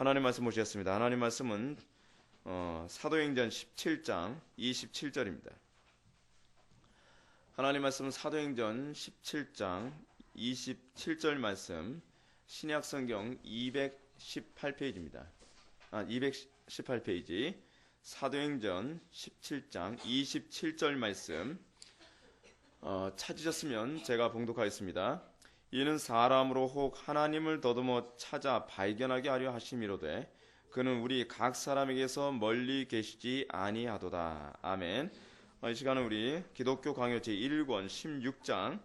하나님 말씀 보시겠습니다. 하나님 말씀은 사도행전 17장 27절입니다. 하나님 말씀은 사도행전 17장 27절 말씀, 신약성경 218페이지입니다. 218페이지 사도행전 17장 27절 말씀 찾으셨으면 제가 봉독하겠습니다. 이는 사람으로 혹 하나님을 더듬어 찾아 발견하게 하려 하심이로되 그는 우리 각 사람에게서 멀리 계시지 아니하도다. 아멘. 이 시간은 우리 기독교 강요 제1권 16장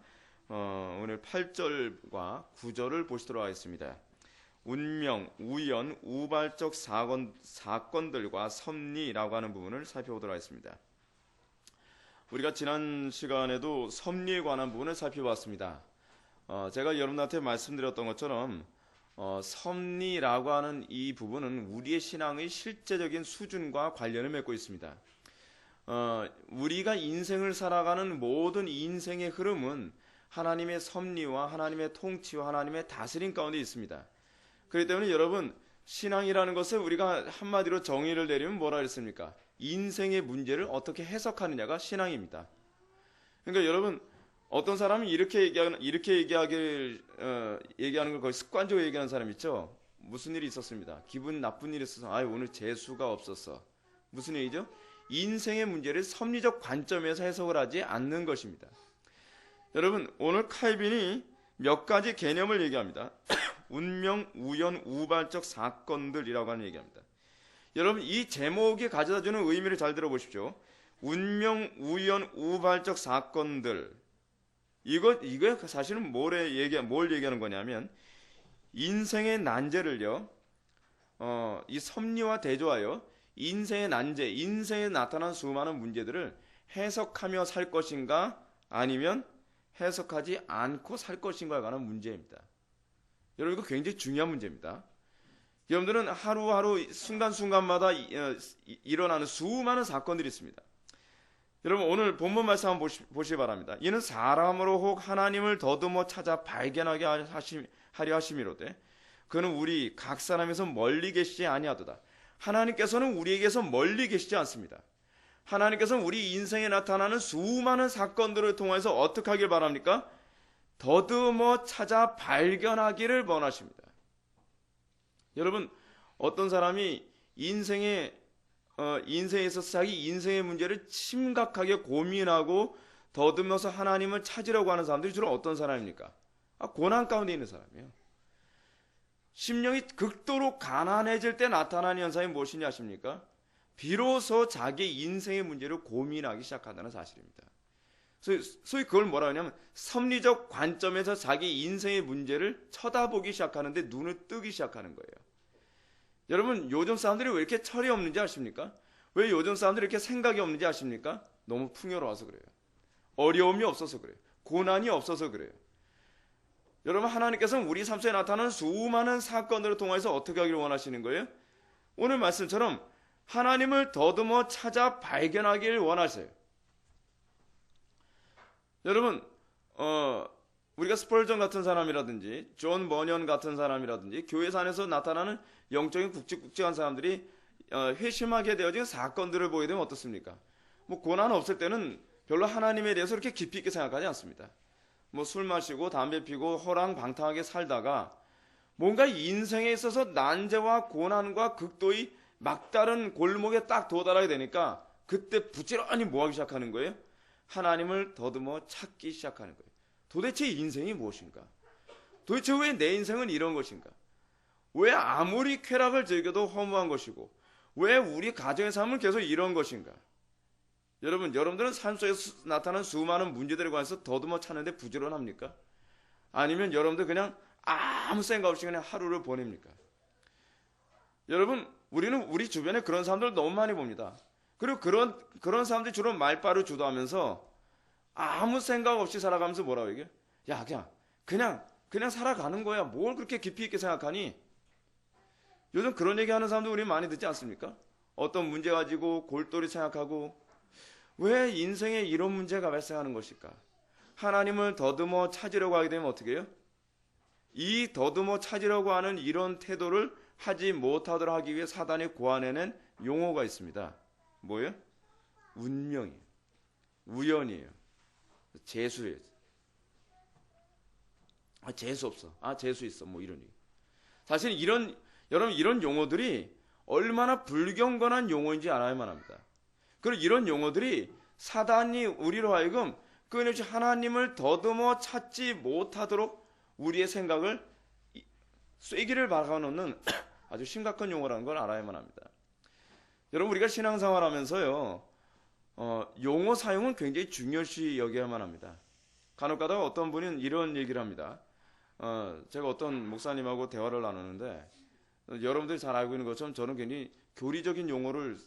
오늘 8절과 9절을 보시도록 하겠습니다. 운명, 우연, 우발적 사건들과 섭리라고 하는 부분을 살펴보도록 하겠습니다. 우리가 지난 시간에도 섭리에 관한 부분을 살펴봤습니다. 제가 여러분한테 말씀드렸던 것처럼 섭리라고 하는 이 부분은 우리의 신앙의 실제적인 수준과 관련을 맺고 있습니다. 우리가 인생을 살아가는 모든 인생의 흐름은 하나님의 섭리와 하나님의 통치와 하나님의 다스림 가운데 있습니다. 그렇기 때문에 여러분, 신앙이라는 것을 우리가 한마디로 정의를 내리면 뭐라 그랬습니까? 인생의 문제를 어떻게 해석하느냐가 신앙입니다. 그러니까 여러분, 어떤 사람이 이렇게 얘기하는 걸 거의 습관적으로 얘기하는 사람 있죠? 무슨 일이 있었습니다. 기분 나쁜 일이 있어서 오늘 재수가 없었어. 무슨 얘기죠? 인생의 문제를 섭리적 관점에서 해석을 하지 않는 것입니다. 여러분, 오늘 칼빈이 몇 가지 개념을 얘기합니다. 운명, 우연, 우발적 사건들이라고 하는 얘기합니다. 여러분, 이 제목이 가져다주는 의미를 잘 들어보십시오. 운명, 우연, 우발적 사건들. 이거 사실은 뭘 얘기하는 거냐면, 인생의 난제를요, 이 섭리와 대조하여 인생의 난제, 인생에 나타난 수많은 문제들을 해석하며 살 것인가, 아니면 해석하지 않고 살 것인가에 관한 문제입니다. 여러분, 이거 굉장히 중요한 문제입니다. 여러분들은 하루하루 순간순간마다 일어나는 수많은 사건들이 있습니다. 여러분, 오늘 본문 말씀 한번 보시기 바랍니다. 이는 사람으로 혹 하나님을 더듬어 찾아 발견하게 하려 하심이로되 그는 우리 각 사람에서 멀리 계시지 아니하도다. 하나님께서는 우리에게서 멀리 계시지 않습니다. 하나님께서는 우리 인생에 나타나는 수많은 사건들을 통해서 어떻게 하길 바랍니까? 더듬어 찾아 발견하기를 원하십니다. 여러분, 어떤 사람이 인생에서 자기 인생의 문제를 심각하게 고민하고 더듬어서 하나님을 찾으려고 하는 사람들이 주로 어떤 사람입니까? 고난 가운데 있는 사람이에요. 심령이 극도로 가난해질 때 나타나는 현상이 무엇이냐 아십니까? 비로소 자기 인생의 문제를 고민하기 시작한다는 사실입니다. 소위 그걸 뭐라 하냐면 섭리적 관점에서 자기 인생의 문제를 쳐다보기 시작하는데 눈을 뜨기 시작하는 거예요. 여러분, 요즘 사람들이 왜 이렇게 철이 없는지 아십니까? 왜 요즘 사람들이 이렇게 생각이 없는지 아십니까? 너무 풍요로워서 그래요. 어려움이 없어서 그래요. 고난이 없어서 그래요. 여러분, 하나님께서는 우리 삶 속에 나타나는 수많은 사건들을 통해서 어떻게 하기를 원하시는 거예요? 오늘 말씀처럼 하나님을 더듬어 찾아 발견하기를 원하세요. 여러분, 우리가 스펄전 같은 사람이라든지 존 버년 같은 사람이라든지 교회사 안에서 나타나는 영적인 굵직굵직한 사람들이 회심하게 되어진 사건들을 보게 되면 어떻습니까? 고난 없을 때는 별로 하나님에 대해서 그렇게 깊이 있게 생각하지 않습니다. 술 마시고 담배 피고 호랑방탕하게 살다가 뭔가 인생에 있어서 난제와 고난과 극도의 막다른 골목에 딱 도달하게 되니까 그때 부지런히 뭐하기 시작하는 거예요? 하나님을 더듬어 찾기 시작하는 거예요. 도대체 인생이 무엇인가? 도대체 왜 내 인생은 이런 것인가? 왜 아무리 쾌락을 즐겨도 허무한 것이고 왜 우리 가정의 삶은 계속 이런 것인가? 여러분들은 삶 속에서 나타나는 수많은 문제들에 관해서 더듬어 찾는데 부지런합니까? 아니면 여러분들 그냥 아무 생각 없이 그냥 하루를 보냅니까? 여러분, 우리는 우리 주변에 그런 사람들 너무 많이 봅니다. 그리고 그런 사람들이 주로 말빨을 주도하면서 아무 생각 없이 살아가면서 뭐라고 얘기해요? 야, 그냥 살아가는 거야. 뭘 그렇게 깊이 있게 생각하니? 요즘 그런 얘기하는 사람들 우리 많이 듣지 않습니까? 어떤 문제 가지고 골똘히 생각하고 왜 인생에 이런 문제가 발생하는 것일까? 하나님을 더듬어 찾으려고 하게 되면 어떻게 해요? 이 더듬어 찾으려고 하는 이런 태도를 하지 못하도록 하기 위해 사단이 고안해낸 용어가 있습니다. 뭐예요? 운명이에요. 우연이에요. 재수예요. 재수 없어. 재수 있어. 뭐 이런 얘기. 사실 여러분 이런 용어들이 얼마나 불경건한 용어인지 알아야만 합니다. 그리고 이런 용어들이 사단이 우리로 하여금 끊임없이 하나님을 더듬어 찾지 못하도록 우리의 생각을 쐐기를 박아놓는 아주 심각한 용어라는 걸 알아야만 합니다. 여러분 우리가 신앙생활하면서요 용어 사용은 굉장히 중요시 여겨야만 합니다. 간혹가다가 어떤 분은 이런 얘기를 합니다. 제가 어떤 목사님하고 대화를 나누는데 여러분들이 잘 알고 있는 것처럼 저는 굉장히 교리적인 용어를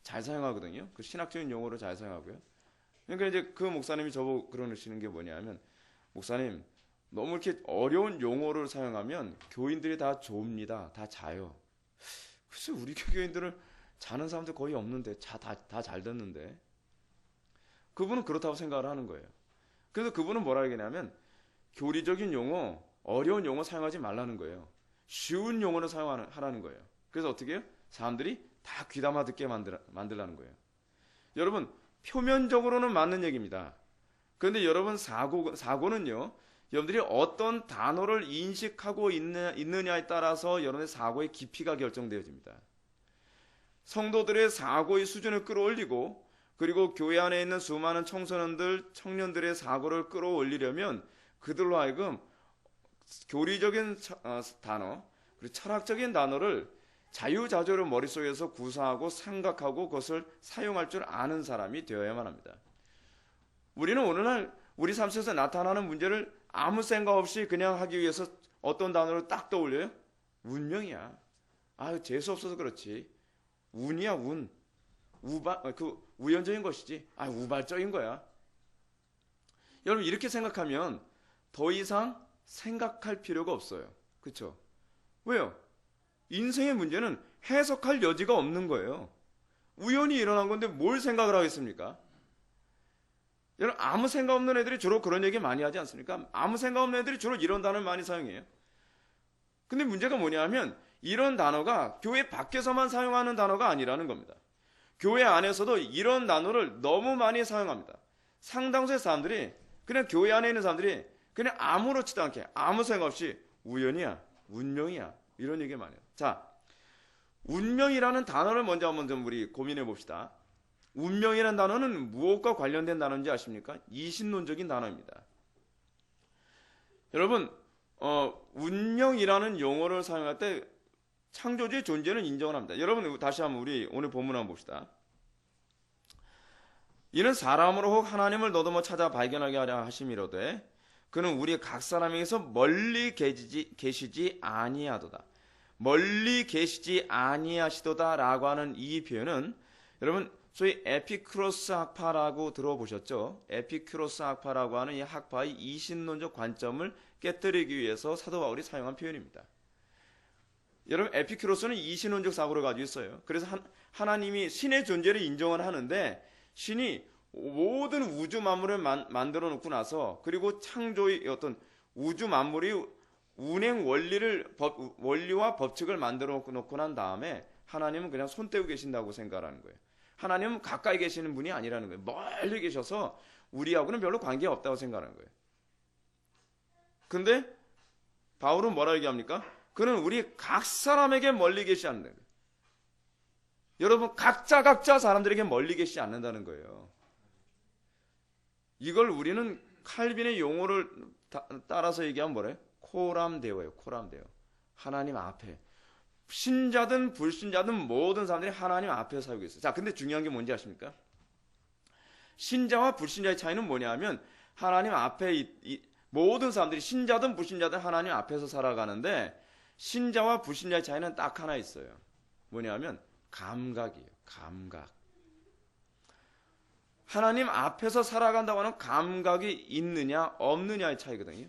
잘 사용하거든요. 그 신학적인 용어를 잘 사용하고요. 그러니까 이제 그 목사님이 저보고 그러시는 게 뭐냐면 목사님 너무 이렇게 어려운 용어를 사용하면 교인들이 다 좁니다. 다 자요. 글쎄 우리 교인들은 자는 사람들 거의 없는데 다 잘 듣는데 그분은 그렇다고 생각을 하는 거예요. 그래서 그분은 뭐라 얘기냐면 교리적인 용어, 어려운 용어 사용하지 말라는 거예요. 쉬운 용어를 사용하라는 거예요. 그래서 어떻게 해요? 사람들이 다 귀담아 듣게 만들라는 거예요. 여러분 표면적으로는 맞는 얘기입니다. 그런데 여러분 사고는요. 여러분들이 어떤 단어를 인식하고 있느냐에 따라서 여러분의 사고의 깊이가 결정되어집니다. 성도들의 사고의 수준을 끌어올리고 그리고 교회 안에 있는 수많은 청년들의 사고를 끌어올리려면 그들로 하여금 교리적인 단어 그리고 철학적인 단어를 자유자재로 머릿속에서 구사하고 생각하고 그것을 사용할 줄 아는 사람이 되어야만 합니다. 우리는 오늘날 우리 삶 속에서 나타나는 문제를 아무 생각 없이 그냥 하기 위해서 어떤 단어를 딱 떠올려요? 운명이야. 재수 없어서 그렇지. 운이야 운. 우연적인 것이지. 우발적인 거야. 여러분 이렇게 생각하면 더 이상 생각할 필요가 없어요. 그렇죠? 왜요? 인생의 문제는 해석할 여지가 없는 거예요. 우연히 일어난 건데 뭘 생각을 하겠습니까? 여러분 아무 생각 없는 애들이 주로 그런 얘기 많이 하지 않습니까? 아무 생각 없는 애들이 주로 이런 단어를 많이 사용해요. 근데 문제가 뭐냐면 이런 단어가 교회 밖에서만 사용하는 단어가 아니라는 겁니다. 교회 안에서도 이런 단어를 너무 많이 사용합니다. 상당수의 사람들이 그냥 교회 안에 있는 사람들이 그냥 아무렇지도 않게 아무 생각 없이 우연이야, 운명이야 이런 얘기 많이 해요. 자, 운명이라는 단어를 먼저 한번 좀 우리 고민해 봅시다. 운명이라는 단어는 무엇과 관련된 단어인지 아십니까? 이신론적인 단어입니다. 여러분, 운명이라는 용어를 사용할 때 창조주의 존재는 인정을 합니다. 여러분 다시 한번 우리 오늘 본문 한번 봅시다. 이는 사람으로 혹 하나님을 너도모 찾아 발견하게 하려 하심이로되 그는 우리 각 사람에게서 멀리 계시지 아니하도다. 멀리 계시지 아니하시도다 라고 하는 이 표현은 여러분 소위 에피쿠로스 학파라고 들어보셨죠? 에피쿠로스 학파라고 하는 이 학파의 이신론적 관점을 깨뜨리기 위해서 사도 바울이 사용한 표현입니다. 여러분 에피쿠로스는 이신론적 사고를 가지고 있어요. 그래서 하나님이 신의 존재를 인정을 하는데 신이 모든 우주 만물을 만들어 놓고 나서 그리고 창조의 어떤 우주 만물이 운행 원리와 법칙을 만들어 놓고 난 다음에 하나님은 그냥 손 떼고 계신다고 생각하는 거예요. 하나님은 가까이 계시는 분이 아니라는 거예요. 멀리 계셔서 우리하고는 별로 관계가 없다고 생각하는 거예요. 근데 바울은 뭐라 얘기합니까? 그는 우리 각 사람에게 멀리 계시지 않는다. 여러분 각자 사람들에게 멀리 계시지 않는다는 거예요. 이걸 우리는 칼빈의 용어를 따라서 얘기하면 뭐래요? 코람데오예요. 코람데오. 하나님 앞에. 신자든 불신자든 모든 사람들이 하나님 앞에 살고 있어요. 자, 근데 중요한 게 뭔지 아십니까? 신자와 불신자의 차이는 뭐냐면 하나님 앞에 모든 사람들이 신자든 불신자든 하나님 앞에서 살아가는데 신자와 불신자의 차이는 딱 하나 있어요. 뭐냐면 감각이에요. 감각. 하나님 앞에서 살아간다고 하는 감각이 있느냐 없느냐의 차이거든요.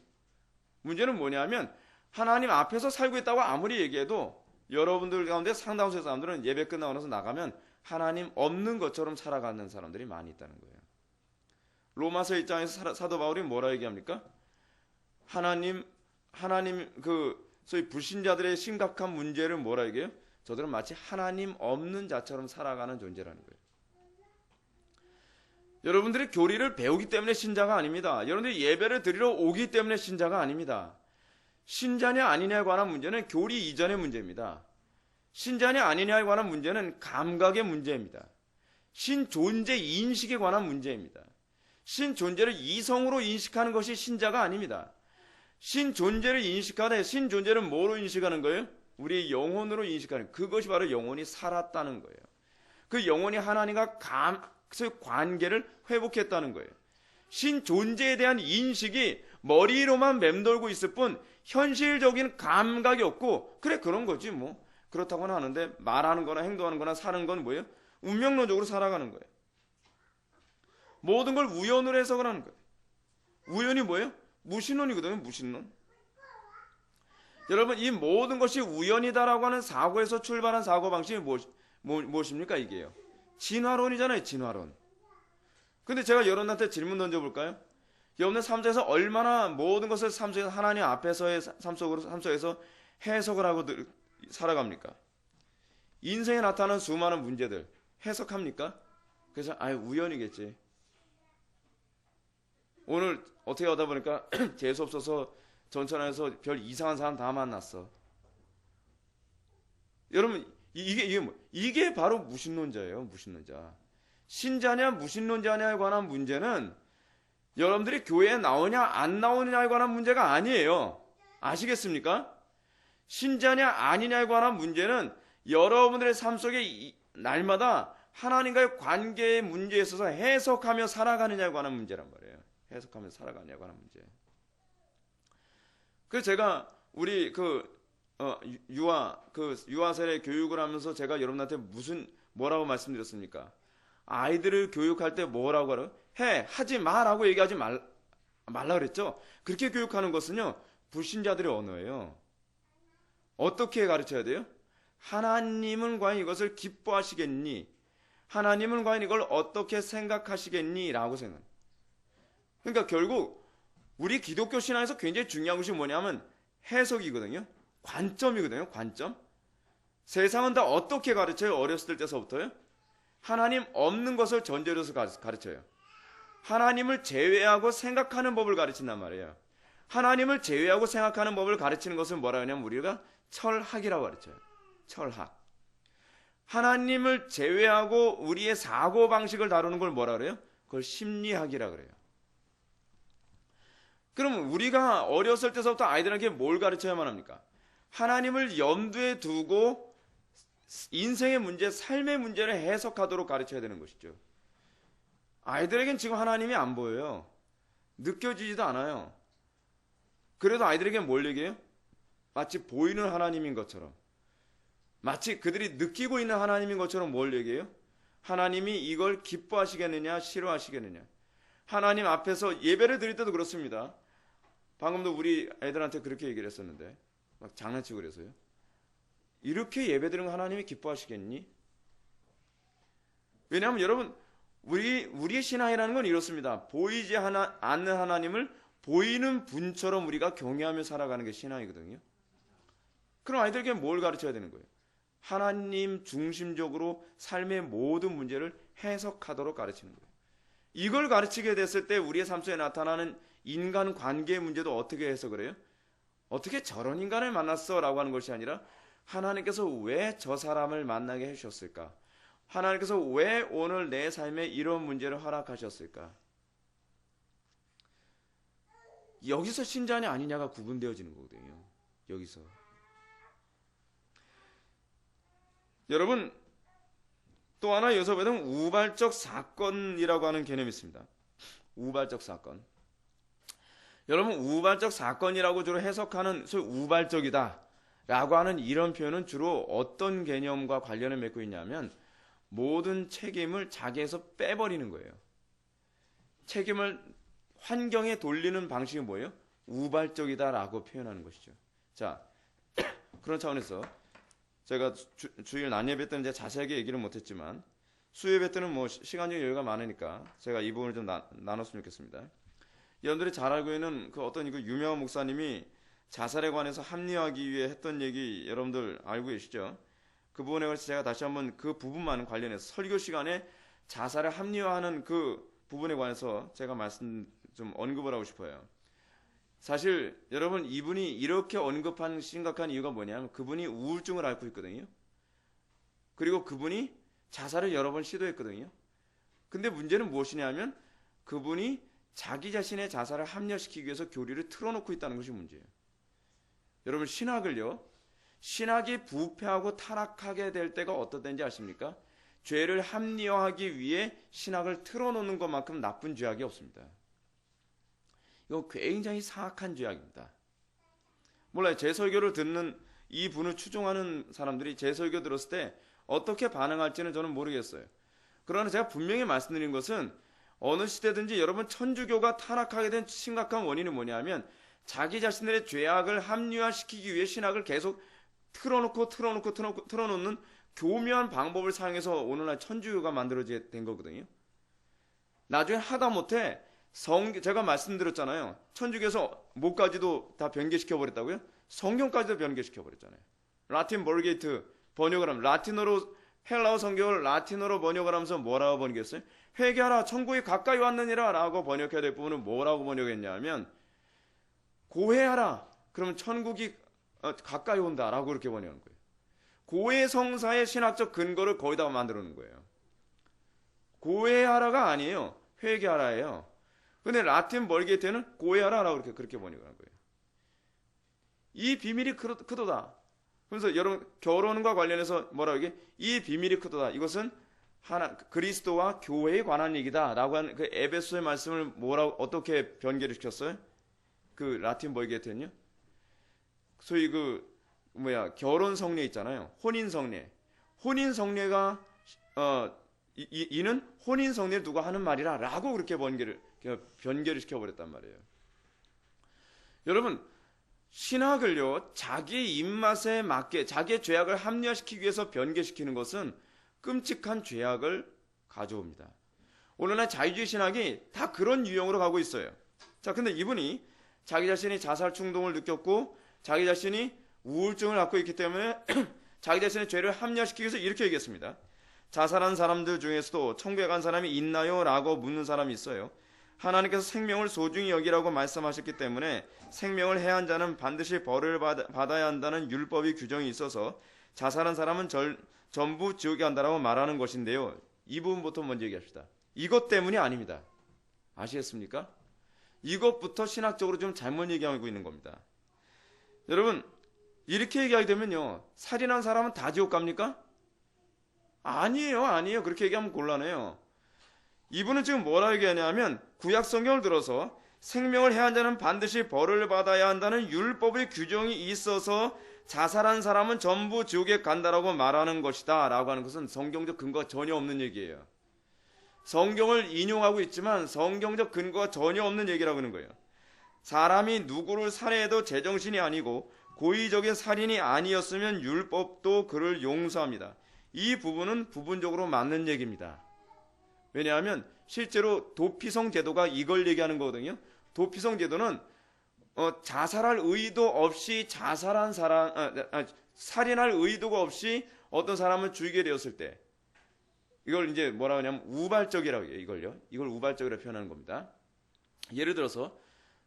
문제는 뭐냐면 하나님 앞에서 살고 있다고 아무리 얘기해도 여러분들 가운데 상당수의 사람들은 예배 끝나고 나서 나가면 하나님 없는 것처럼 살아가는 사람들이 많이 있다는 거예요. 로마서 1장에서 사도 바울이 뭐라 얘기합니까? 하나님 소위 불신자들의 심각한 문제를 뭐라 얘기해요? 저들은 마치 하나님 없는 자처럼 살아가는 존재라는 거예요. 여러분들이 교리를 배우기 때문에 신자가 아닙니다. 여러분들이 예배를 드리러 오기 때문에 신자가 아닙니다. 신자냐 아니냐에 관한 문제는 교리 이전의 문제입니다. 신자냐 아니냐에 관한 문제는 감각의 문제입니다. 신 존재 인식에 관한 문제입니다. 신 존재를 이성으로 인식하는 것이 신자가 아닙니다. 신 존재를 인식하되 신 존재를 뭐로 인식하는 거예요? 우리 영혼으로 인식하는, 그것이 바로 영혼이 살았다는 거예요. 그 영혼이 하나님과 관계를 회복했다는 거예요. 신 존재에 대한 인식이 머리로만 맴돌고 있을 뿐 현실적인 감각이 없고, 그래 그런 거지 뭐. 그렇다고는 하는데 말하는 거나 행동하는 거나 사는 건 뭐예요? 운명론적으로 살아가는 거예요. 모든 걸 우연으로 해석을 하는 거예요. 우연이 뭐예요? 무신론이거든요. 무신론. 여러분, 이 모든 것이 우연이다라고 하는 사고에서 출발한 사고방식이 무엇입니까? 이게요. 진화론이잖아요. 진화론. 근데 제가 여러분한테 질문 던져볼까요? 여러분의 삶 속에서 얼마나 모든 것을 삶 속에서 하나님 앞에서의 삶 속에서 해석을 하고 살아갑니까? 인생에 나타나는 수많은 문제들 해석합니까? 그래서 우연이겠지. 오늘 어떻게 하다 보니까 재수 없어서 전천에서 별 이상한 사람 다 만났어. 여러분, 이게 바로 무신론자예요. 무신론자. 신자냐 무신론자냐에 관한 문제는 여러분들이 교회에 나오냐 안 나오느냐에 관한 문제가 아니에요. 아시겠습니까? 신자냐 아니냐에 관한 문제는 여러분들의 삶 속에 날마다 하나님과의 관계의 문제에 있어서 해석하며 살아가느냐에 관한 문제란 말이에요. 해석하며 살아가느냐에 관한 문제. 그래서 제가 우리 유아세례 교육을 하면서 제가 여러분한테 뭐라고 말씀드렸습니까? 아이들을 교육할 때 뭐라고 하라고? 하지 마라고 얘기하지 말라 그랬죠? 그렇게 교육하는 것은요, 불신자들의 언어예요. 어떻게 가르쳐야 돼요? 하나님은 과연 이것을 기뻐하시겠니? 하나님은 과연 이걸 어떻게 생각하시겠니? 라고 생각해요. 그러니까 결국 우리 기독교 신앙에서 굉장히 중요한 것이 뭐냐면 해석이거든요. 관점이거든요. 관점. 세상은 다 어떻게 가르쳐요? 어렸을 때서부터요. 하나님 없는 것을 전제로 해서 가르쳐요. 하나님을 제외하고 생각하는 법을 가르친단 말이에요. 하나님을 제외하고 생각하는 법을 가르치는 것을 뭐라 하냐면 우리가 철학이라고 가르쳐요. 철학. 하나님을 제외하고 우리의 사고방식을 다루는 걸 뭐라 그래요? 그걸 심리학이라 그래요. 그럼 우리가 어렸을 때서부터 아이들에게 뭘 가르쳐야만 합니까? 하나님을 염두에 두고 인생의 문제, 삶의 문제를 해석하도록 가르쳐야 되는 것이죠. 아이들에겐 지금 하나님이 안 보여요. 느껴지지도 않아요. 그래도 아이들에게 뭘 얘기해요? 마치 보이는 하나님인 것처럼, 마치 그들이 느끼고 있는 하나님인 것처럼 뭘 얘기해요? 하나님이 이걸 기뻐하시겠느냐 싫어하시겠느냐. 하나님 앞에서 예배를 드릴 때도 그렇습니다. 방금도 우리 애들한테 그렇게 얘기를 했었는데 막 장난치고 그래서요. 이렇게 예배드리는 하나님이 기뻐하시겠니? 왜냐하면 여러분, 우리의 신앙이라는 건 이렇습니다. 보이지 않는 하나님을 보이는 분처럼 우리가 경외하며 살아가는 게 신앙이거든요. 그럼 아이들에게 뭘 가르쳐야 되는 거예요? 하나님 중심적으로 삶의 모든 문제를 해석하도록 가르치는 거예요. 이걸 가르치게 됐을 때 우리의 삶 속에 나타나는 인간 관계의 문제도 어떻게 해석을 해요? 어떻게 저런 인간을 만났어? 라고 하는 것이 아니라 하나님께서 왜 저 사람을 만나게 해주셨을까? 하나님께서 왜 오늘 내 삶에 이런 문제를 허락하셨을까? 여기서 신자냐 아니냐가 구분되어지는 거거든요. 여기서. 여러분, 또 하나 여기서 보면 우발적 사건이라고 하는 개념이 있습니다. 우발적 사건. 여러분, 우발적 사건이라고 주로 해석하는 소위 우발적이다 라고 하는 이런 표현은 주로 어떤 개념과 관련을 맺고 있냐면 모든 책임을 자기에서 빼버리는 거예요. 책임을 환경에 돌리는 방식이 뭐예요? 우발적이다라고 표현하는 것이죠. 자, 그런 차원에서 제가 주일 난예배 때는 이제 자세하게 얘기를 못했지만 수예배 때는 뭐 시간적 여유가 많으니까 제가 이 부분을 좀 나눴으면 좋겠습니다. 여러분들이 잘 알고 있는 그 어떤 그 유명한 목사님이 자살에 관해서 합리화하기 위해 했던 얘기 여러분들 알고 계시죠? 그 부분에 관해서 제가 다시 한번 그 부분만 관련해서 설교 시간에 자살을 합리화하는 그 부분에 관해서 제가 말씀 좀 언급을 하고 싶어요. 사실 여러분 이분이 이렇게 언급한 심각한 이유가 뭐냐면 그분이 우울증을 앓고 있거든요. 그리고 그분이 자살을 여러 번 시도했거든요. 근데 문제는 무엇이냐면 그분이 자기 자신의 자살을 합리화시키기 위해서 교리를 틀어놓고 있다는 것이 문제예요. 여러분 신학이 부패하고 타락하게 될 때가 어떤 때인지 아십니까? 죄를 합리화하기 위해 신학을 틀어놓는 것만큼 나쁜 죄악이 없습니다. 이거 굉장히 사악한 죄악입니다. 몰라요. 제 설교를 듣는 이 분을 추종하는 사람들이 제 설교 들었을 때 어떻게 반응할지는 저는 모르겠어요. 그러나 제가 분명히 말씀드린 것은 어느 시대든지 여러분 천주교가 타락하게 된 심각한 원인이 뭐냐면 자기 자신들의 죄악을 합리화시키기 위해 신학을 계속 틀어놓는 교묘한 방법을 사용해서 오늘날 천주교가 만들어진 거거든요. 나중에 하다못해 제가 말씀드렸잖아요. 천주교에서 뭐까지도 다 변개시켜 버렸다고요? 성경까지도 변개시켜 버렸잖아요. 라틴 벌게이트 번역을 하면 라틴어로 헬라어 성경을 라틴어로 번역을 하면서 뭐라고 번역했어요? 회개하라 천국이 가까이 왔느니라 라고 번역해야 될 부분은 뭐라고 번역했냐면 고해하라 그러면 천국이 가까이 온다 라고 그렇게 번역하는 거예요. 고해 성사의 신학적 근거를 거기다가 만들어 놓은 거예요. 고해하라가 아니에요. 회개하라예요. 근데 라틴 벌게이트는 고해하라라고 그렇게 번역을 한 거예요. 이 비밀이 크도다. 그래서 여러분 결혼과 관련해서 뭐라고 이게 이 비밀이 크도다. 이것은 그리스도와 교회에 관한 얘기다라고 하는 그 에베소의 말씀을 어떻게 변개를 시켰어요? 그 라틴 벌게이트는요. 소위 결혼 성례 있잖아요. 혼인 성례. 혼인 성례가 이는 혼인 성례를 누가 하는 말이라라고 그렇게 변개를 시켜버렸단 말이에요. 여러분 신학을요 자기의 입맛에 맞게 자기의 죄악을 합리화시키기 위해서 변개시키는 것은 끔찍한 죄악을 가져옵니다. 오늘날 자유주의 신학이 다 그런 유형으로 가고 있어요. 자, 근데 이분이 자기 자신이 자살 충동을 느꼈고 자기 자신이 우울증을 갖고 있기 때문에 자기 자신의 죄를 합리화시키기 위해서 이렇게 얘기했습니다. 자살한 사람들 중에서도 천국에 간 사람이 있나요? 라고 묻는 사람이 있어요. 하나님께서 생명을 소중히 여기라고 말씀하셨기 때문에 생명을 해한 자는 반드시 벌을 받아야 한다는 율법의 규정이 있어서 자살한 사람은 전부 지옥에 간다라고 말하는 것인데요. 이 부분부터 먼저 얘기합시다. 이것 때문이 아닙니다. 아시겠습니까? 이것부터 신학적으로 좀 잘못 얘기하고 있는 겁니다. 여러분 이렇게 얘기하게 되면요. 살인한 사람은 다 지옥 갑니까? 아니에요. 그렇게 얘기하면 곤란해요. 이분은 지금 뭐라 얘기하냐면 구약 성경을 들어서 생명을 해한 자는 반드시 벌을 받아야 한다는 율법의 규정이 있어서 자살한 사람은 전부 지옥에 간다라고 말하는 것이다 라고 하는 것은 성경적 근거가 전혀 없는 얘기예요. 성경을 인용하고 있지만 성경적 근거가 전혀 없는 얘기라고 하는 거예요. 사람이 누구를 살해해도 제정신이 아니고 고의적인 살인이 아니었으면 율법도 그를 용서합니다. 이 부분은 부분적으로 맞는 얘기입니다. 왜냐하면 실제로 도피성 제도가 이걸 얘기하는 거거든요. 도피성 제도는 자살할 의도 없이 살인할 의도가 없이 어떤 사람을 죽이게 되었을 때 이걸 이제 뭐라 하냐면 우발적이라고 해요. 이걸 우발적이라고 표현하는 겁니다. 예를 들어서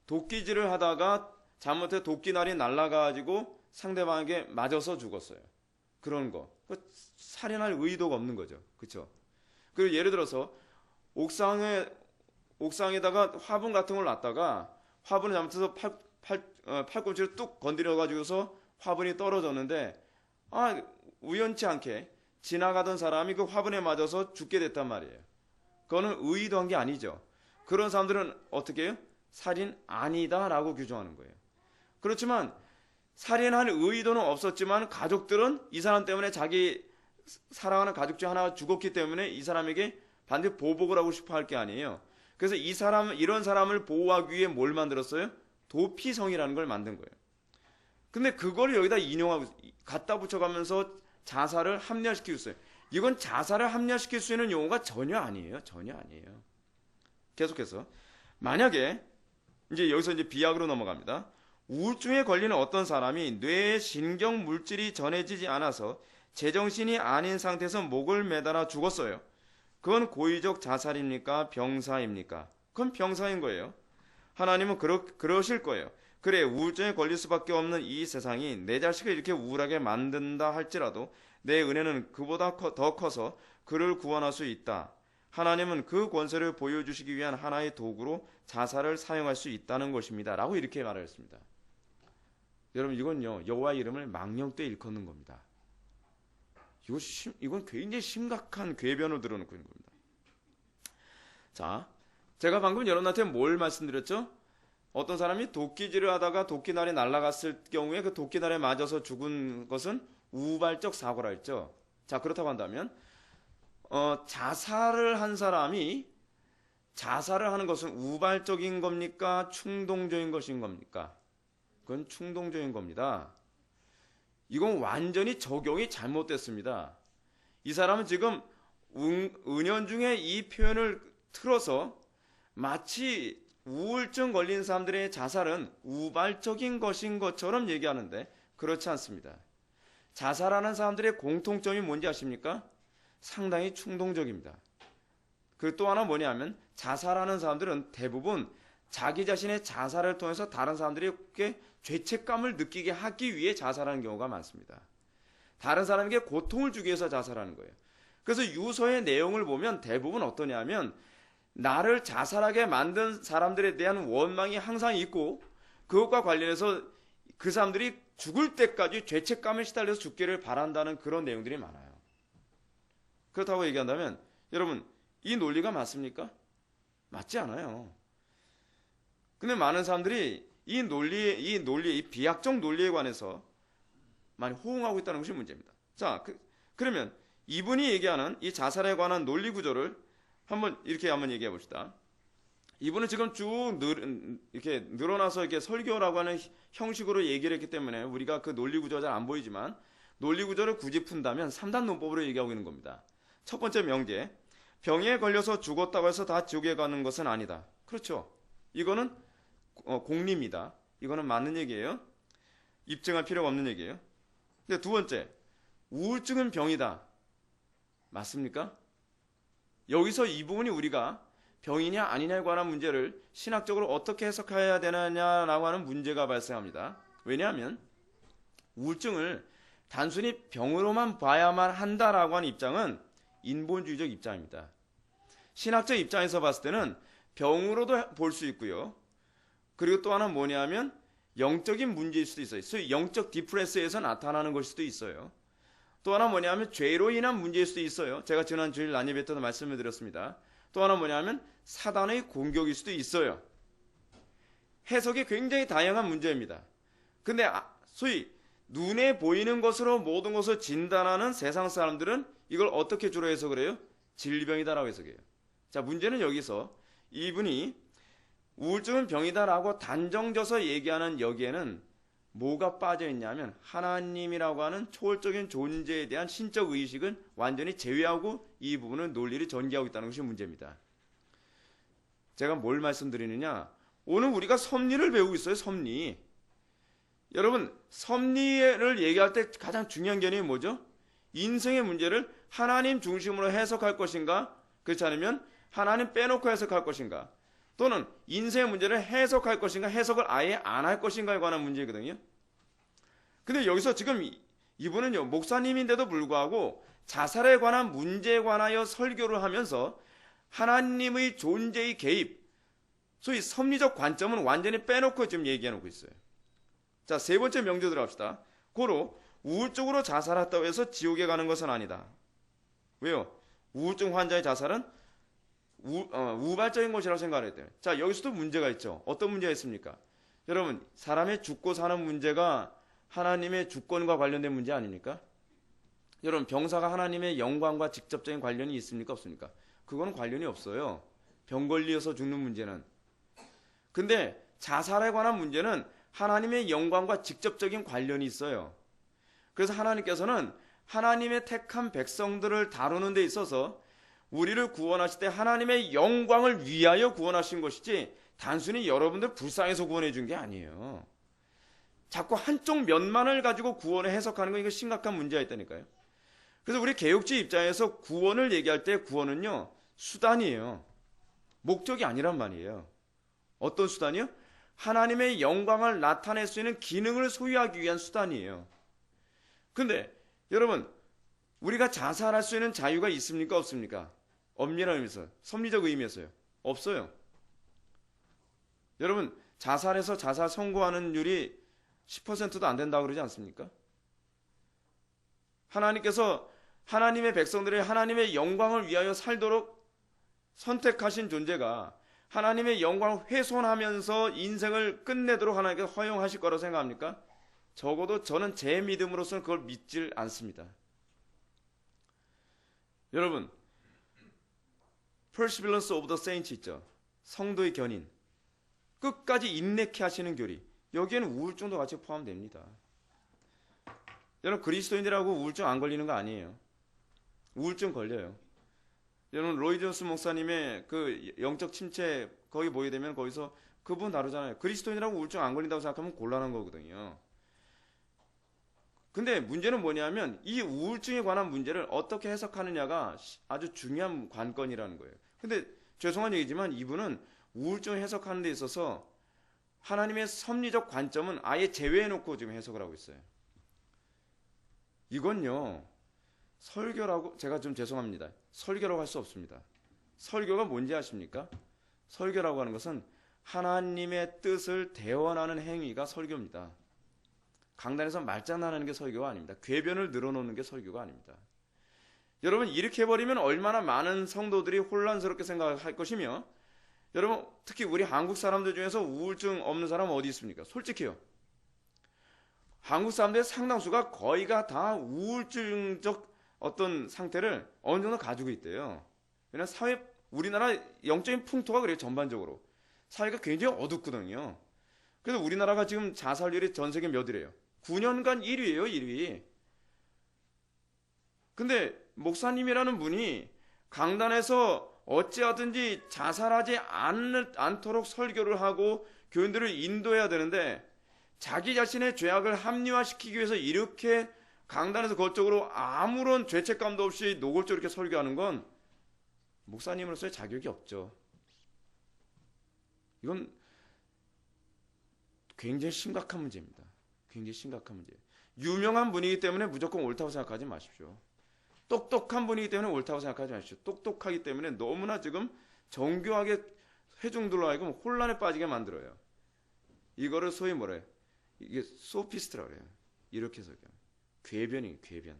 도끼질을 하다가 잘못해 도끼날이 날아가지고 상대방에게 맞아서 죽었어요. 그런 거. 살인할 의도가 없는 거죠. 그렇죠? 그리고 예를 들어서 옥상에다가 화분 같은 걸 놨다가 화분을 잘못해서 팔꿈치를 뚝 건드려가지고서 화분이 떨어졌는데 우연치 않게 지나가던 사람이 그 화분에 맞아서 죽게 됐단 말이에요. 그거는 의도한 게 아니죠. 그런 사람들은 어떻게 해요? 살인 아니다라고 규정하는 거예요. 그렇지만 살인할 의도는 없었지만 가족들은 이 사람 때문에 자기 사랑하는 가족 중 하나가 죽었기 때문에 이 사람에게 반드시 보복을 하고 싶어 할 게 아니에요. 그래서 이런 사람을 보호하기 위해 뭘 만들었어요? 도피성이라는 걸 만든 거예요. 근데 그걸 여기다 갖다 붙여가면서 자살을 합리화시키고 있어요. 이건 자살을 합리화시킬 수 있는 용어가 전혀 아니에요. 계속해서 만약에 이제 여기서 이제 비약으로 넘어갑니다. 우울증에 걸리는 어떤 사람이 뇌에 신경 물질이 전해지지 않아서 제정신이 아닌 상태에서 목을 매달아 죽었어요. 그건 고의적 자살입니까? 병사입니까? 그건 병사인 거예요. 하나님은 그러실 거예요. 그래, 우울증에 걸릴 수밖에 없는 이 세상이 내 자식을 이렇게 우울하게 만든다 할지라도 내 은혜는 그보다 더 커서 그를 구원할 수 있다. 하나님은 그 권세를 보여주시기 위한 하나의 도구로 자살을 사용할 수 있다는 것입니다. 라고 이렇게 말했습니다. 여러분, 이건요, 여호와의 이름을 망령되이 일컫는 겁니다. 이건 굉장히 심각한 궤변을 들어놓고 있는 겁니다. 자, 제가 방금 여러분한테 뭘 말씀드렸죠? 어떤 사람이 도끼질을 하다가 도끼날이 날아갔을 경우에 그 도끼날에 맞아서 죽은 것은 우발적 사고라 했죠. 자, 그렇다고 한다면 자살을 한 사람이 자살을 하는 것은 우발적인 겁니까? 충동적인 것인 겁니까? 그건 충동적인 겁니다. 이건 완전히 적용이 잘못됐습니다. 이 사람은 지금 은연중에 이 표현을 틀어서 마치 우울증 걸린 사람들의 자살은 우발적인 것인 것처럼 얘기하는데 그렇지 않습니다. 자살하는 사람들의 공통점이 뭔지 아십니까? 상당히 충동적입니다. 그리고 또 하나 뭐냐면 자살하는 사람들은 대부분 자기 자신의 자살을 통해서 다른 사람들에게 죄책감을 느끼게 하기 위해 자살하는 경우가 많습니다. 다른 사람에게 고통을 주기 위해서 자살하는 거예요. 그래서 유서의 내용을 보면 대부분 어떠냐면 나를 자살하게 만든 사람들에 대한 원망이 항상 있고 그것과 관련해서 그 사람들이 죽을 때까지 죄책감에 시달려서 죽기를 바란다는 그런 내용들이 많아요. 그렇다고 얘기한다면 여러분, 이 논리가 맞습니까? 맞지 않아요. 근데 많은 사람들이 이 비약적 논리에 관해서 많이 호응하고 있다는 것이 문제입니다. 자, 그러면 이분이 얘기하는 이 자살에 관한 논리 구조를 한번 얘기해 봅시다. 이분은 지금 쭉 이렇게 늘어나서 이렇게 설교라고 하는 형식으로 얘기를 했기 때문에 우리가 그 논리 구조가 잘 안 보이지만 논리 구조를 굳이 푼다면 3단 논법으로 얘기하고 있는 겁니다. 첫 번째 명제, 병에 걸려서 죽었다고 해서 다 지옥에 가는 것은 아니다. 그렇죠. 이거는 공리입니다. 이거는 맞는 얘기예요. 입증할 필요가 없는 얘기예요. 근데 두 번째, 우울증은 병이다. 맞습니까? 여기서 이 부분이 우리가 병이냐 아니냐에 관한 문제를 신학적으로 어떻게 해석해야 되느냐라고 하는 문제가 발생합니다. 왜냐하면 우울증을 단순히 병으로만 봐야만 한다라고 하는 입장은 인본주의적 입장입니다. 신학적 입장에서 봤을 때는 병으로도 볼 수 있고요. 그리고 또 하나 뭐냐면 영적인 문제일 수도 있어요. 소위 영적 디프레스에서 나타나는 것일 수도 있어요. 또 하나 뭐냐면 죄로 인한 문제일 수도 있어요. 제가 지난 주일 난예배 때도 말씀을 드렸습니다. 또 하나 뭐냐면 사단의 공격일 수도 있어요. 해석이 굉장히 다양한 문제입니다. 근데 소위 눈에 보이는 것으로 모든 것을 진단하는 세상 사람들은 이걸 어떻게 주로 해석을 해요? 질병이다라고 해석해요. 자, 문제는 여기서 이분이 우울증은 병이다라고 단정져서 얘기하는 여기에는 뭐가 빠져 있냐면 하나님이라고 하는 초월적인 존재에 대한 신적 의식은 완전히 제외하고 이 부분은 논리를 전개하고 있다는 것이 문제입니다. 제가 뭘 말씀드리느냐, 오늘 우리가 섭리를 배우고 있어요. 섭리. 여러분, 섭리를 얘기할 때 가장 중요한 개념이 뭐죠? 인생의 문제를 하나님 중심으로 해석할 것인가, 그렇지 않으면 하나님 빼놓고 해석할 것인가, 또는 인생의 문제를 해석할 것인가, 해석을 아예 안 할 것인가에 관한 문제거든요. 근데 여기서 지금 이분은요, 목사님인데도 불구하고 자살에 관한 문제에 관하여 설교를 하면서 하나님의 존재의 개입, 소위 섭리적 관점은 완전히 빼놓고 지금 얘기해놓고 있어요. 자, 세 번째 명제 들어갑시다. 고로 우울증으로 자살했다고 해서 지옥에 가는 것은 아니다. 왜요? 우울증 환자의 자살은 우발적인 것이라고 생각을 했대요. 자, 여기서도 문제가 있죠. 어떤 문제가 있습니까? 여러분, 사람의 죽고 사는 문제가 하나님의 주권과 관련된 문제 아닙니까? 여러분, 병사가 하나님의 영광과 직접적인 관련이 있습니까? 없습니까? 그거는 관련이 없어요. 병 걸려서 죽는 문제는. 근데 자살에 관한 문제는 하나님의 영광과 직접적인 관련이 있어요. 그래서 하나님께서는 하나님의 택한 백성들을 다루는 데 있어서 우리를 구원하실 때 하나님의 영광을 위하여 구원하신 것이지 단순히 여러분들 불쌍해서 구원해 준 게 아니에요. 자꾸 한쪽 면만을 가지고 구원을 해석하는 건 이거 심각한 문제가 있다니까요. 그래서 우리 개혁주의 입장에서 구원을 얘기할 때 구원은요, 수단이에요. 목적이 아니란 말이에요. 어떤 수단이요? 하나님의 영광을 나타낼 수 있는 기능을 소유하기 위한 수단이에요. 근데 여러분, 우리가 자살할 수 있는 자유가 있습니까? 없습니까? 엄밀한 의미에서, 섭리적 의미에서요. 없어요. 여러분, 자살해서 자살 선고하는 율이 10%도 안 된다고 그러지 않습니까? 하나님께서 하나님의 백성들이 하나님의 영광을 위하여 살도록 선택하신 존재가 하나님의 영광을 훼손하면서 인생을 끝내도록 하나님께서 허용하실 거라고 생각합니까? 적어도 저는 제 믿음으로서는 그걸 믿질 않습니다. 여러분, Perseverance of the Saints 있죠. 성도의 견인. 끝까지 인내케 하시는 교리. 여기에는 우울증도 같이 포함됩니다. 여러분, 그리스도인이라고 우울증 안 걸리는 거 아니에요. 우울증 걸려요. 여러분, 로이 존스 목사님의 그 영적 침체 거기 보게 되면 거기서 그분 다루잖아요. 그리스도인이라고 우울증 안 걸린다고 생각하면 곤란한 거거든요. 근데 문제는 뭐냐면 이 우울증에 관한 문제를 어떻게 해석하느냐가 아주 중요한 관건이라는 거예요. 근데 죄송한 얘기지만 이분은 우울증 해석하는 데 있어서 하나님의 섭리적 관점은 아예 제외해놓고 지금 해석을 하고 있어요. 이건요, 설교라고, 제가 좀 죄송합니다. 설교라고 할 수 없습니다. 설교가 뭔지 아십니까? 설교라고 하는 것은 하나님의 뜻을 대언하는 행위가 설교입니다. 강단에서 말장난하는 게 설교가 아닙니다. 궤변을 늘어놓는 게 설교가 아닙니다. 여러분, 이렇게 해버리면 얼마나 많은 성도들이 혼란스럽게 생각할 것이며, 여러분, 특히 우리 한국 사람들 중에서 우울증 없는 사람 어디 있습니까? 솔직히요. 한국 사람들의 상당수가 거의가 다 우울증적 어떤 상태를 어느 정도 가지고 있대요. 왜냐하면 우리나라 영적인 풍토가 그래요. 전반적으로 사회가 굉장히 어둡거든요. 그래서 우리나라가 지금 자살률이 전 세계 몇이래요? 9년간 1위예요, 1위. 근데 목사님이라는 분이 강단에서 어찌하든지 자살하지 않도록 설교를 하고 교인들을 인도해야 되는데 자기 자신의 죄악을 합리화시키기 위해서 이렇게 강단에서 그것적으로 아무런 죄책감도 없이 노골적으로 이렇게 설교하는 건 목사님으로서의 자격이 없죠. 이건 굉장히 심각한 문제입니다. 굉장히 심각한 문제예요. 유명한 분이기 때문에 무조건 옳다고 생각하지 마십시오. 똑똑한 분이기 때문에 옳다고 생각하지 마십시오. 똑똑하기 때문에 너무나 지금 정교하게 회중들로 하여금 혼란에 빠지게 만들어요. 이거를 소위 뭐래요? 이게 소피스트라고 그래요. 이렇게 해서 궤변이에요, 궤변.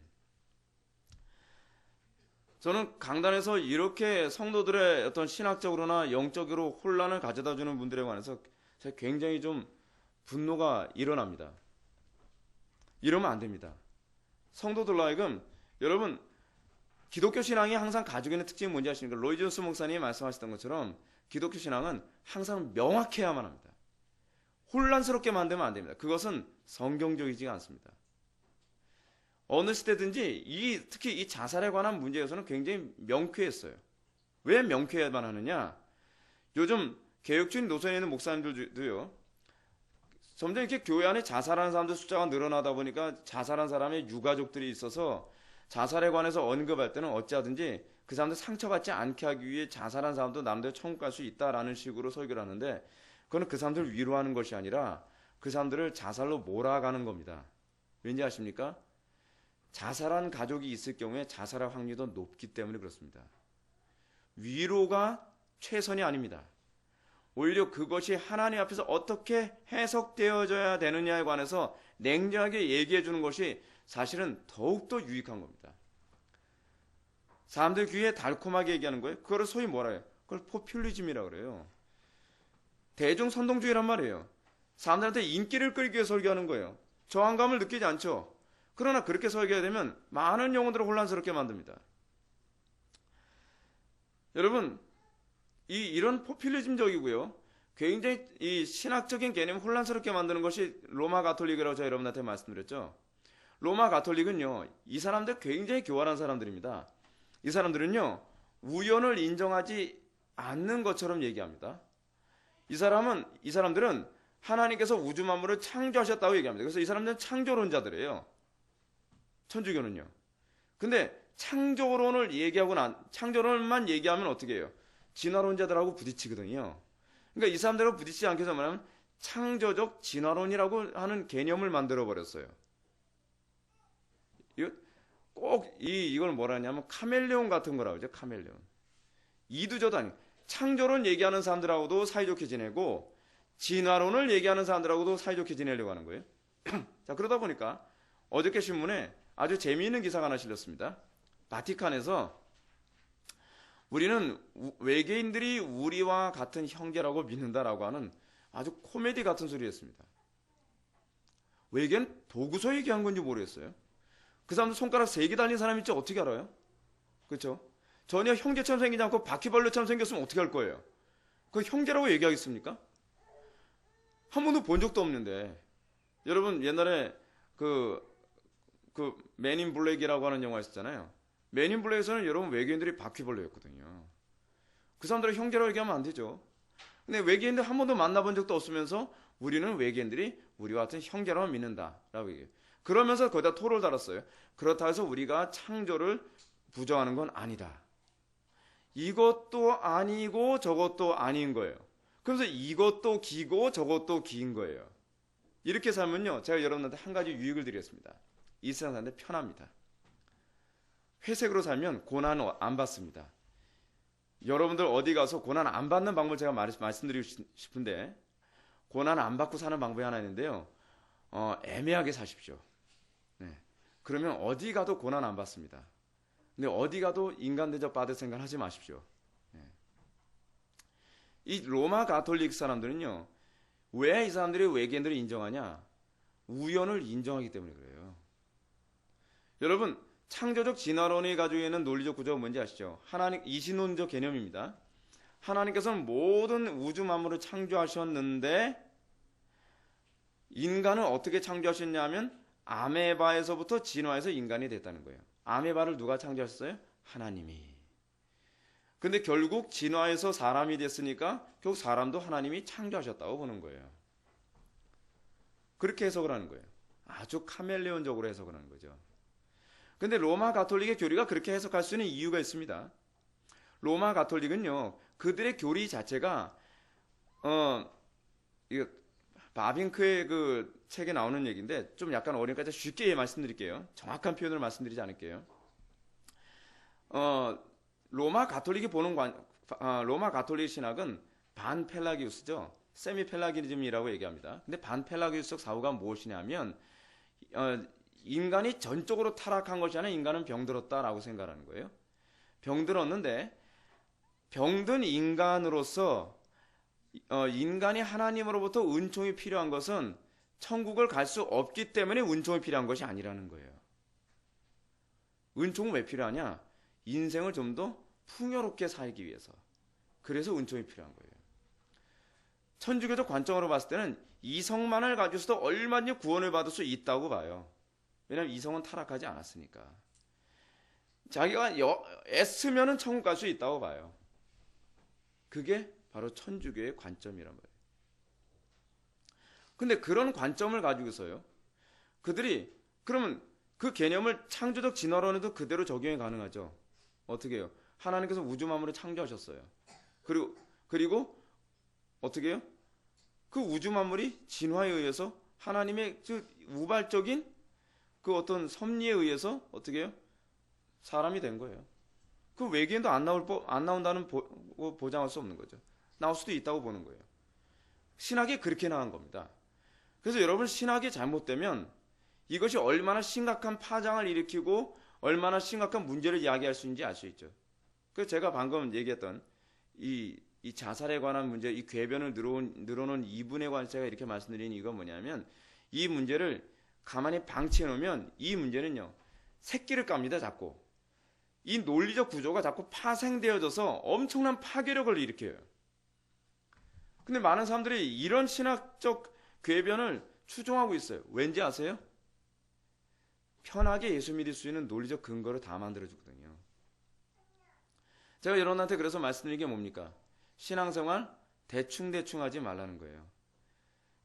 저는 강단에서 이렇게 성도들의 어떤 신학적으로나 영적으로 혼란을 가져다 주는 분들에 관해서 제가 굉장히 좀 분노가 일어납니다. 이러면 안 됩니다. 성도들로 하여금, 여러분, 기독교 신앙이 항상 가지고 있는 특징이 뭔지 아십니까? 로이 존스 목사님이 말씀하셨던 것처럼 기독교 신앙은 항상 명확해야만 합니다. 혼란스럽게 만들면 안 됩니다. 그것은 성경적이지 않습니다. 어느 시대든지 특히 이 자살에 관한 문제에서는 굉장히 명쾌했어요. 왜 명쾌해야만 하느냐? 요즘 개혁주의 노선에 있는 목사님들도요, 점점 이렇게 교회 안에 자살하는 사람들 숫자가 늘어나다 보니까 자살한 사람의 유가족들이 있어서 자살에 관해서 언급할 때는 어찌하든지 그 사람들 상처받지 않게 하기 위해 자살한 사람도 남들 천국 갈 수 있다라는 식으로 설교를 하는데, 그건 그 사람들을 위로하는 것이 아니라 그 사람들을 자살로 몰아가는 겁니다. 왠지 아십니까? 자살한 가족이 있을 경우에 자살할 확률이 더 높기 때문에 그렇습니다. 위로가 최선이 아닙니다. 오히려 그것이 하나님 앞에서 어떻게 해석되어져야 되느냐에 관해서 냉정하게 얘기해 주는 것이 사실은 더욱더 유익한 겁니다. 사람들 귀에 달콤하게 얘기하는 거예요. 그거를 소위 뭐라 해요? 그걸 포퓰리즘이라고 그래요. 대중선동주의란 말이에요. 사람들한테 인기를 끌기 위해 설교하는 거예요. 저항감을 느끼지 않죠. 그러나 그렇게 설교해야 되면 많은 영혼들을 혼란스럽게 만듭니다. 여러분, 이런 포퓰리즘적이고요, 굉장히 이 신학적인 개념을 혼란스럽게 만드는 것이 로마 가톨릭이라고 제가 여러분한테 말씀드렸죠. 로마 가톨릭은요, 이 사람들 굉장히 교활한 사람들입니다. 이 사람들은요, 우연을 인정하지 않는 것처럼 얘기합니다. 이 사람들은 하나님께서 우주 만물을 창조하셨다고 얘기합니다. 그래서 이 사람들은 창조론자들이에요. 천주교는요. 근데 창조론만 얘기하면 어떻게 해요? 진화론자들하고 부딪히거든요. 그러니까 이 사람들하고 부딪히지 않기 위해서 말하면 창조적 진화론이라고 하는 개념을 만들어 버렸어요. 이걸 뭐라 하냐면 카멜레온 같은 거라고 하죠. 카멜레온. 이두저도 아니고 창조론 얘기하는 사람들하고도 사이좋게 지내고 진화론을 얘기하는 사람들하고도 사이좋게 지내려고 하는 거예요. 자, 그러다 보니까 어저께 신문에 아주 재미있는 기사가 하나 실렸습니다. 바티칸에서 우리는 외계인들이 우리와 같은 형제라고 믿는다라고 하는 아주 코미디 같은 소리 했습니다. 외계는 보고서 얘기한 건지 모르겠어요. 그 사람도 손가락 3개 달린 사람 있지 어떻게 알아요? 그렇죠? 전혀 형제처럼 생기지 않고 바퀴벌레처럼 생겼으면 어떻게 할 거예요? 그 형제라고 얘기하겠습니까? 한 번도 본 적도 없는데. 여러분 옛날에 그 맨인 블랙이라고 하는 영화 있었잖아요. 맨인 블랙에서는 여러분 외계인들이 바퀴벌레였거든요. 그 사람들을 형제라고 얘기하면 안 되죠. 근데 외계인들 한 번도 만나본 적도 없으면서 우리는 외계인들이 우리와 같은 형제라고 믿는다라고 얘기해요. 그러면서 거기다 토를 달았어요. 그렇다 해서 우리가 창조를 부정하는 건 아니다. 이것도 아니고 저것도 아닌 거예요. 그래서 이것도 기고 저것도 기인 거예요. 이렇게 살면요, 제가 여러분한테 한 가지 유익을 드리겠습니다. 이 세상 사는데 편합니다. 회색으로 살면 고난 안 받습니다. 여러분들 어디 가서 고난 안 받는 방법을 제가 말씀드리고 싶은데, 고난 안 받고 사는 방법이 하나 있는데요. 애매하게 사십시오. 네. 그러면 어디 가도 고난 안 받습니다. 근데 어디 가도 인간 대접 받을 생각 하지 마십시오. 네. 이 로마 가톨릭 사람들은요, 왜 이 사람들이 외계인들을 인정하냐? 우연을 인정하기 때문에 그래요. 여러분, 창조적 진화론이 가지고 있는 논리적 구조가 뭔지 아시죠? 하나님, 이신론적 개념입니다. 하나님께서는 모든 우주 만물을 창조하셨는데 인간은 어떻게 창조하셨냐면 아메바에서부터 진화해서 인간이 됐다는 거예요. 아메바를 누가 창조했어요? 하나님이. 근데 결국 진화해서 사람이 됐으니까 결국 사람도 하나님이 창조하셨다고 보는 거예요. 그렇게 해석을 하는 거예요. 아주 카멜레온적으로 해석을 하는 거죠. 근데 로마 가톨릭의 교리가 그렇게 해석할 수 있는 이유가 있습니다. 로마 가톨릭은요, 그들의 교리 자체가 이거 바빙크의 그 책에 나오는 얘기인데 좀 약간 어려우니까 쉽게 말씀드릴게요. 정확한 표현을 말씀드리지 않을게요. 로마 가톨릭이 보는 로마 가톨릭 신학은 반펠라기우스죠. 세미펠라기즘이라고 얘기합니다. 근데 반펠라기우스적 사고가 무엇이냐면 인간이 전적으로 타락한 것이 아니라 인간은 병들었다라고 생각하는 거예요. 병들었는데 병든 인간으로서 인간이 하나님으로부터 은총이 필요한 것은 천국을 갈 수 없기 때문에 은총이 필요한 것이 아니라는 거예요. 은총은 왜 필요하냐? 인생을 좀 더 풍요롭게 살기 위해서. 그래서 은총이 필요한 거예요. 천주교적 관점으로 봤을 때는 이성만을 가지고서도 얼마든지 구원을 받을 수 있다고 봐요. 왜냐하면 이성은 타락하지 않았으니까. 자기가 애쓰면 천국 갈 수 있다고 봐요. 그게 바로 천주교의 관점이란 말이에요. 근데 그런 관점을 가지고서요, 그들이 그러면 그 개념을 창조적 진화론에도 그대로 적용이 가능하죠. 어떻게 해요? 하나님께서 우주 만물을 창조하셨어요. 그리고 어떻게 해요? 그 우주 만물이 진화에 의해서 하나님의 그 우발적인 그 어떤 섭리에 의해서 어떻게 해요? 사람이 된 거예요. 그 외계인도 안 나온다는 보장할 수 없는 거죠. 나올 수도 있다고 보는 거예요. 신학이 그렇게 나간 겁니다. 그래서 여러분, 신학이 잘못되면 이것이 얼마나 심각한 파장을 일으키고 얼마나 심각한 문제를 이야기할 수 있는지 알 수 있죠. 그래서 제가 방금 얘기했던 이 자살에 관한 문제, 이 궤변을 늘어놓은 이분에 관해서 제가 이렇게 말씀드리는 이유가 뭐냐면, 이 문제를 가만히 방치해 놓으면 이 문제는요, 새끼를 깝니다. 자꾸 이 논리적 구조가 자꾸 파생되어져서 엄청난 파괴력을 일으켜요. 근데 많은 사람들이 이런 신학적 궤변을 추종하고 있어요. 왠지 아세요? 편하게 예수 믿을 수 있는 논리적 근거를 다 만들어주거든요. 제가 여러분한테 그래서 말씀드린 게 뭡니까? 신앙생활 대충 하지 말라는 거예요.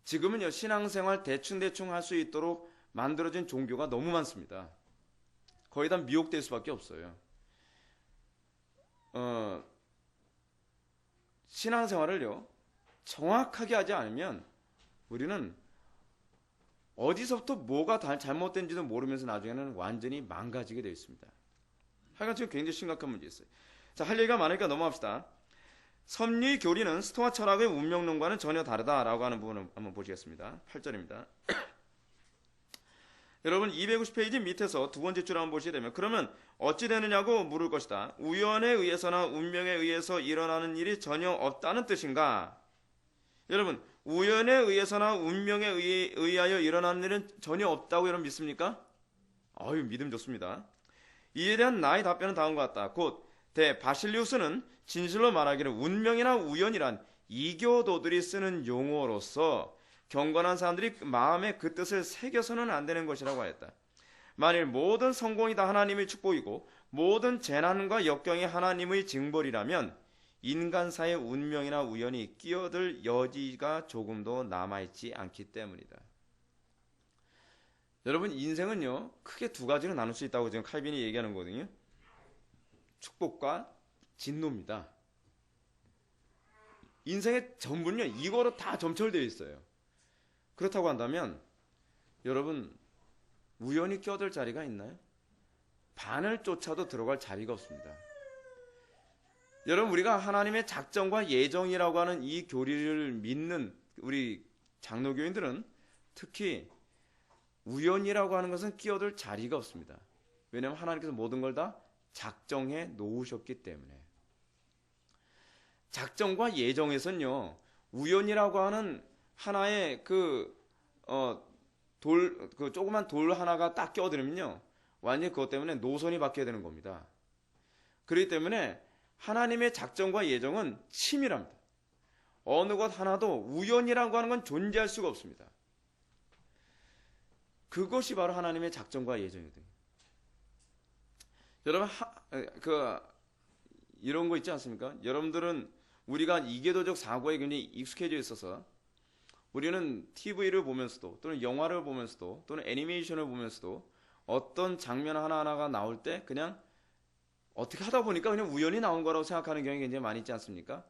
지금은요, 신앙생활 대충대충 할 수 있도록 만들어진 종교가 너무 많습니다. 거의 다 미혹될 수밖에 없어요. 신앙생활을요, 정확하게 하지 않으면 우리는 어디서부터 뭐가 잘못된지도 모르면서 나중에는 완전히 망가지게 되어 있습니다. 하여간 지금 굉장히 심각한 문제 있어요. 자, 할 얘기가 많으니까 넘어갑시다. 섭리 교리는 스토아 철학의 운명론과는 전혀 다르다라고 하는 부분을 한번 보시겠습니다. 8절입니다. 여러분 250페이지 밑에서 두 번째 줄 한번 보시게 되면 그러면 어찌 되느냐고 물을 것이다. 우연에 의해서나 운명에 의해서 일어나는 일이 전혀 없다는 뜻인가? 여러분 우연에 의해서나 운명에 의하여 일어나는 일은 전혀 없다고 여러분 믿습니까? 아유 믿음 좋습니다. 이에 대한 나의 답변은 다음과 같다. 곧 바실리우스는 진실로 말하기를 운명이나 우연이란 이교도들이 쓰는 용어로서 경건한 사람들이 마음에 그 뜻을 새겨서는 안 되는 것이라고 하였다. 만일 모든 성공이 다 하나님의 축복이고 모든 재난과 역경이 하나님의 징벌이라면 인간사의 운명이나 우연이 끼어들 여지가 조금도 남아있지 않기 때문이다. 여러분 인생은요 크게 두 가지로 나눌 수 있다고 지금 칼빈이 얘기하는 거거든요. 축복과 진노입니다. 인생의 전부는요 이거로 다 점철되어 있어요. 그렇다고 한다면 여러분 우연히 껴들 자리가 있나요? 바늘 쫓아도 들어갈 자리가 없습니다. 여러분 우리가 하나님의 작정과 예정이라고 하는 이 교리를 믿는 우리 장로교인들은 특히 우연이라고 하는 것은 끼어들 자리가 없습니다. 왜냐하면 하나님께서 모든 걸 다 작정해 놓으셨기 때문에. 작정과 예정에서는요 우연이라고 하는 하나의 조그만 돌 하나가 딱 껴들면요 완전히 그것 때문에 노선이 바뀌어야 되는 겁니다. 그렇기 때문에 하나님의 작정과 예정은 치밀합니다. 어느 것 하나도 우연이라고 하는 건 존재할 수가 없습니다. 그것이 바로 하나님의 작정과 예정이거든요. 여러분 이런 거 있지 않습니까? 여러분들은 우리가 이계도적 사고에 굉장히 익숙해져 있어서 우리는 TV를 보면서도 또는 영화를 보면서도 또는 애니메이션을 보면서도 어떤 장면 하나하나가 나올 때 그냥 어떻게 하다 보니까 그냥 우연히 나온 거라고 생각하는 경향이 굉장히 많이 있지 않습니까?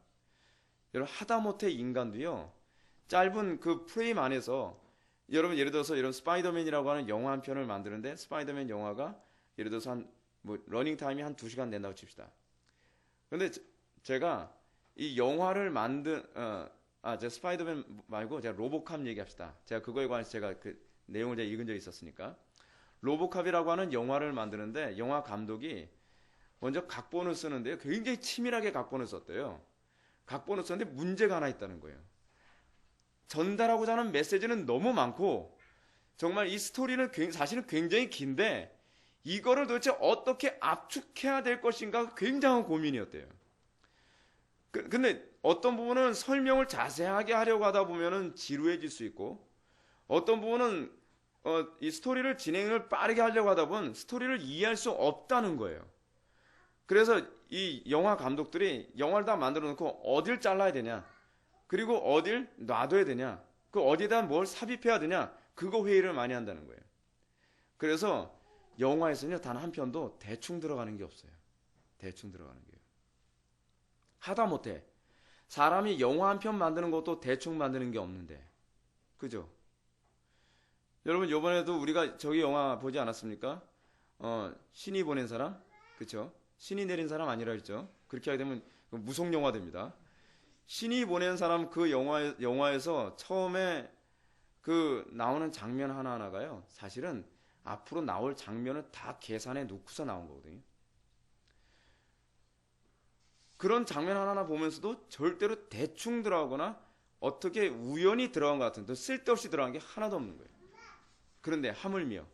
여러분 하다못해 인간도요 짧은 그 프레임 안에서 여러분 예를 들어서 이런 스파이더맨이라고 하는 영화 한 편을 만드는데 스파이더맨 영화가 예를 들어서 러닝 타임이 한 2시간 된다고 칩시다. 근데 제가 이 영화를 제가 스파이더맨 말고 제가 로보캅 얘기합시다. 제가 그거에 관해서 제가 그 내용을 제가 읽은 적이 있었으니까. 로보캅이라고 하는 영화를 만드는데 영화 감독이 먼저 각본을 쓰는데요. 굉장히 치밀하게 각본을 썼대요. 각본을 썼는데 문제가 하나 있다는 거예요. 전달하고자 하는 메시지는 너무 많고 정말 이 스토리는 사실은 굉장히 긴데 이거를 도대체 어떻게 압축해야 될 것인가 굉장한 고민이었대요. 근데 어떤 부분은 설명을 자세하게 하려고 하다 보면은 지루해질 수 있고 어떤 부분은 이 스토리를 진행을 빠르게 하려고 하다 보면 스토리를 이해할 수 없다는 거예요. 그래서 이 영화 감독들이 영화를 다 만들어 놓고 어딜 잘라야 되냐 그리고 어딜 놔둬야 되냐 그 어디다 뭘 삽입해야 되냐 그거 회의를 많이 한다는 거예요. 그래서 영화에서는요 단 한 편도 대충 들어가는 게 없어요. 대충 들어가는 게요. 하다못해 사람이 영화 한 편 만드는 것도 대충 만드는 게 없는데 그죠? 여러분 요번에도 우리가 저기 영화 보지 않았습니까? 신이 보낸 사람 그쵸? 신이 내린 사람 아니라 했죠. 그렇게 하게 되면 무속 영화 됩니다. 신이 보낸 사람 그 영화에서 처음에 그 나오는 장면 하나하나가요 사실은 앞으로 나올 장면을 다 계산해 놓고서 나온 거거든요. 그런 장면 하나하나 보면서도 절대로 대충 들어가거나 어떻게 우연히 들어간 것 같은 또 쓸데없이 들어간 게 하나도 없는 거예요. 그런데 하물며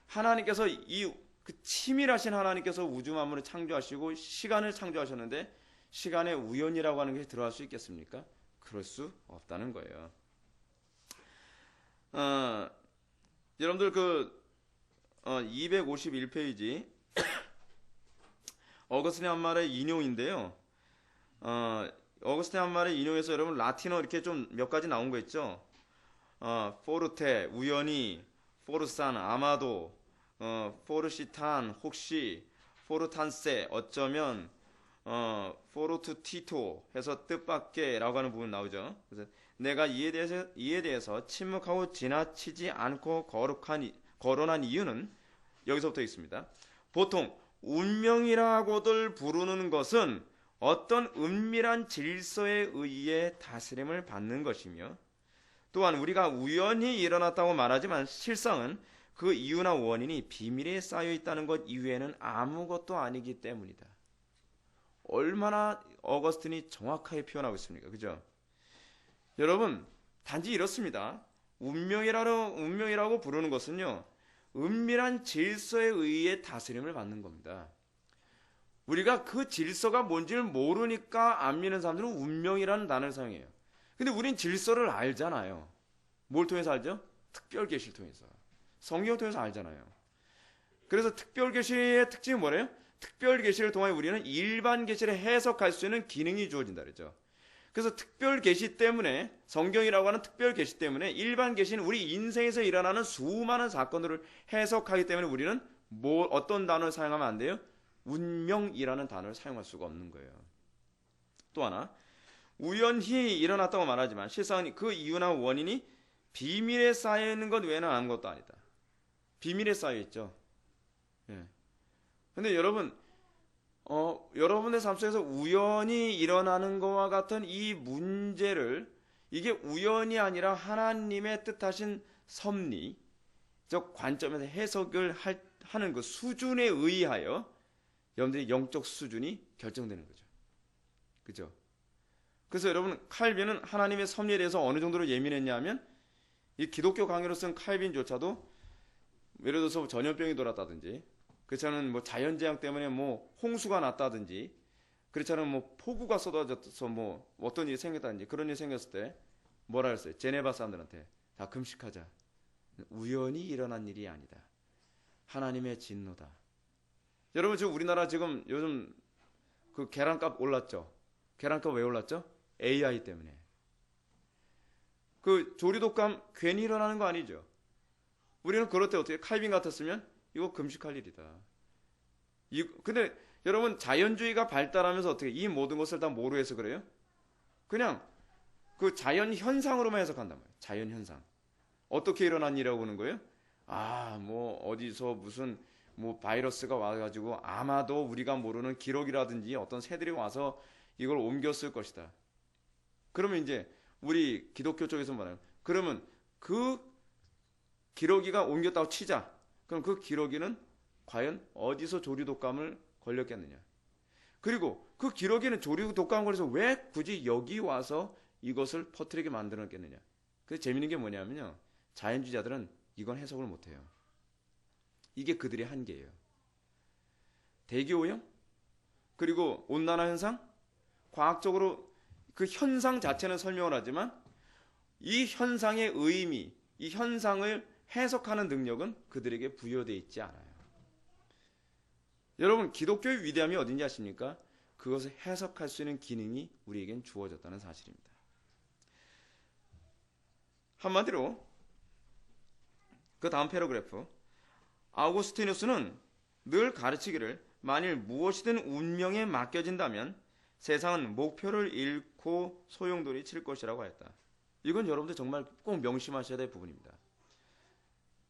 하나님께서 그 치밀하신 하나님께서 우주 만물을 창조하시고 시간을 창조하셨는데 시간에 우연이라고 하는 것이 들어갈 수 있겠습니까? 그럴 수 없다는 거예요. 여러분들 251페이지 어거스틴 한 말의 인용인데요. 어거스틴 한 말의 인용에서 여러분 라틴어 이렇게 좀 몇 가지 나온 거 있죠. 포르테, 우연히, 포르산, 아마도, 포르시탄, 혹시, 포르탄세, 어쩌면, 포르투티토 해서 뜻밖에라고 하는 부분 나오죠. 그래서 내가 이에 대해서 침묵하고 지나치지 않고 거론한 이유는 여기서부터 있습니다. 보통 운명이라고들 부르는 것은 어떤 은밀한 질서에 의해 다스림을 받는 것이며, 또한 우리가 우연히 일어났다고 말하지만 실상은 그 이유나 원인이 비밀에 쌓여 있다는 것 이외에는 아무것도 아니기 때문이다. 얼마나 어거스틴이 정확하게 표현하고 있습니까? 그죠? 여러분, 단지 이렇습니다. 운명이라고 부르는 것은요, 은밀한 질서에 의해 다스림을 받는 겁니다. 우리가 그 질서가 뭔지를 모르니까 안 믿는 사람들은 운명이라는 단어를 사용해요. 근데 우린 질서를 알잖아요. 뭘 통해서 알죠? 특별 계시를 통해서. 성경을 통해서 알잖아요. 그래서 특별 계시의 특징이 뭐래요? 특별 계시를 통해 우리는 일반 계시를 해석할 수 있는 기능이 주어진다 그랬죠. 그래서 특별 계시 때문에, 성경이라고 하는 특별 계시 때문에 일반 계시는 우리 인생에서 일어나는 수많은 사건들을 해석하기 때문에 우리는 어떤 단어를 사용하면 안 돼요? 운명이라는 단어를 사용할 수가 없는 거예요. 또 하나, 우연히 일어났다고 말하지만 실상은 그 이유나 원인이 비밀에 쌓여 있는 것 외에는 아무것도 아니다. 비밀에 쌓여 있죠. 예. 근데 여러분, 여러분의 삶 속에서 우연히 일어나는 것과 같은 이 문제를, 이게 우연이 아니라 하나님의 뜻하신 섭리적 관점에서 해석을 하는 그 수준에 의하여 여러분들의 영적 수준이 결정되는 거죠. 그죠? 그래서 여러분, 칼빈은 하나님의 섭리에 대해서 어느 정도로 예민했냐면, 이 기독교 강의로 쓴 칼빈조차도 예를 들어서 전염병이 돌았다든지, 그렇지 않은 뭐 자연재앙 때문에 뭐 홍수가 났다든지, 그렇지 않은 뭐 폭우가 쏟아져서 뭐 어떤 일이 생겼다든지, 그런 일이 생겼을 때 뭐라 그랬어요? 제네바 사람들한테 다 금식하자. 우연히 일어난 일이 아니다. 하나님의 진노다. 여러분, 지금 우리나라 지금 요즘 그 계란값 올랐죠? 계란값 왜 올랐죠? AI 때문에. 그 조류독감 괜히 일어나는 거 아니죠? 우리는 그럴 때 어떻게, 칼빈 같았으면 이거 금식할 일이다. 근데 여러분, 자연주의가 발달하면서 어떻게 이 모든 것을 다 뭐로 해서 그래요? 그냥 그 자연 현상으로만 해석한단 말이에요. 자연 현상. 어떻게 일어난 일이라고 보는 거예요? 뭐 어디서 무슨 뭐 바이러스가 와가지고 아마도 우리가 모르는 기록이라든지 어떤 새들이 와서 이걸 옮겼을 것이다. 그러면 이제 우리 기독교 쪽에서 말해요. 그러면 그 기러기가 옮겼다고 치자. 그럼 그 기러기는 과연 어디서 조류독감을 걸렸겠느냐. 그리고 그 기러기는 조류독감 걸려서 왜 굳이 여기 와서 이것을 퍼뜨리게 만들었겠느냐. 그래서 재밌는 게 뭐냐면요, 자연주의자들은 이건 해석을 못해요. 이게 그들의 한계예요. 대기오염, 그리고 온난화 현상, 과학적으로 그 현상 자체는 설명을 하지만 이 현상의 의미, 이 현상을 해석하는 능력은 그들에게 부여되어 있지 않아요. 여러분, 기독교의 위대함이 어딘지 아십니까? 그것을 해석할 수 있는 기능이 우리에겐 주어졌다는 사실입니다. 한마디로 그 다음 패러그래프, 아우구스티누스는 늘 가르치기를 만일 무엇이든 운명에 맡겨진다면 세상은 목표를 잃고 소용돌이 칠 것이라고 했다. 이건 여러분들 정말 꼭 명심하셔야 될 부분입니다.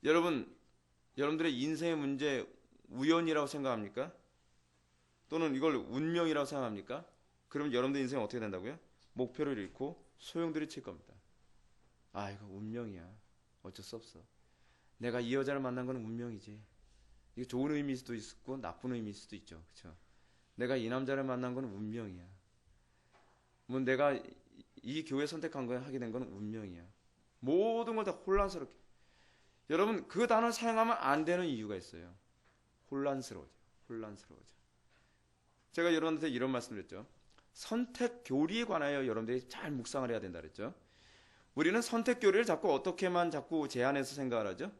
여러분들의 인생의 문제 우연이라고 생각합니까? 또는 이걸 운명이라고 생각합니까? 그러면 여러분들 인생은 어떻게 된다고요? 목표를 잃고 소용돌이 칠 겁니다. 이거 운명이야. 어쩔 수 없어. 내가 이 여자를 만난 건 운명이지. 이게 좋은 의미일 수도 있고 나쁜 의미일 수도 있죠. 그렇죠? 내가 이 남자를 만난 건 운명이야. 뭐 내가 이 교회 선택한 거야 하게 된 건 운명이야. 모든 걸 다 혼란스럽게. 여러분, 그 단어를 사용하면 안 되는 이유가 있어요. 혼란스러워져. 제가 여러분한테 이런 말씀드렸죠. 선택 교리에 관하여 여러분들이 잘 묵상을 해야 된다 그랬죠. 우리는 선택 교리를 자꾸 제안해서 생각을 하죠.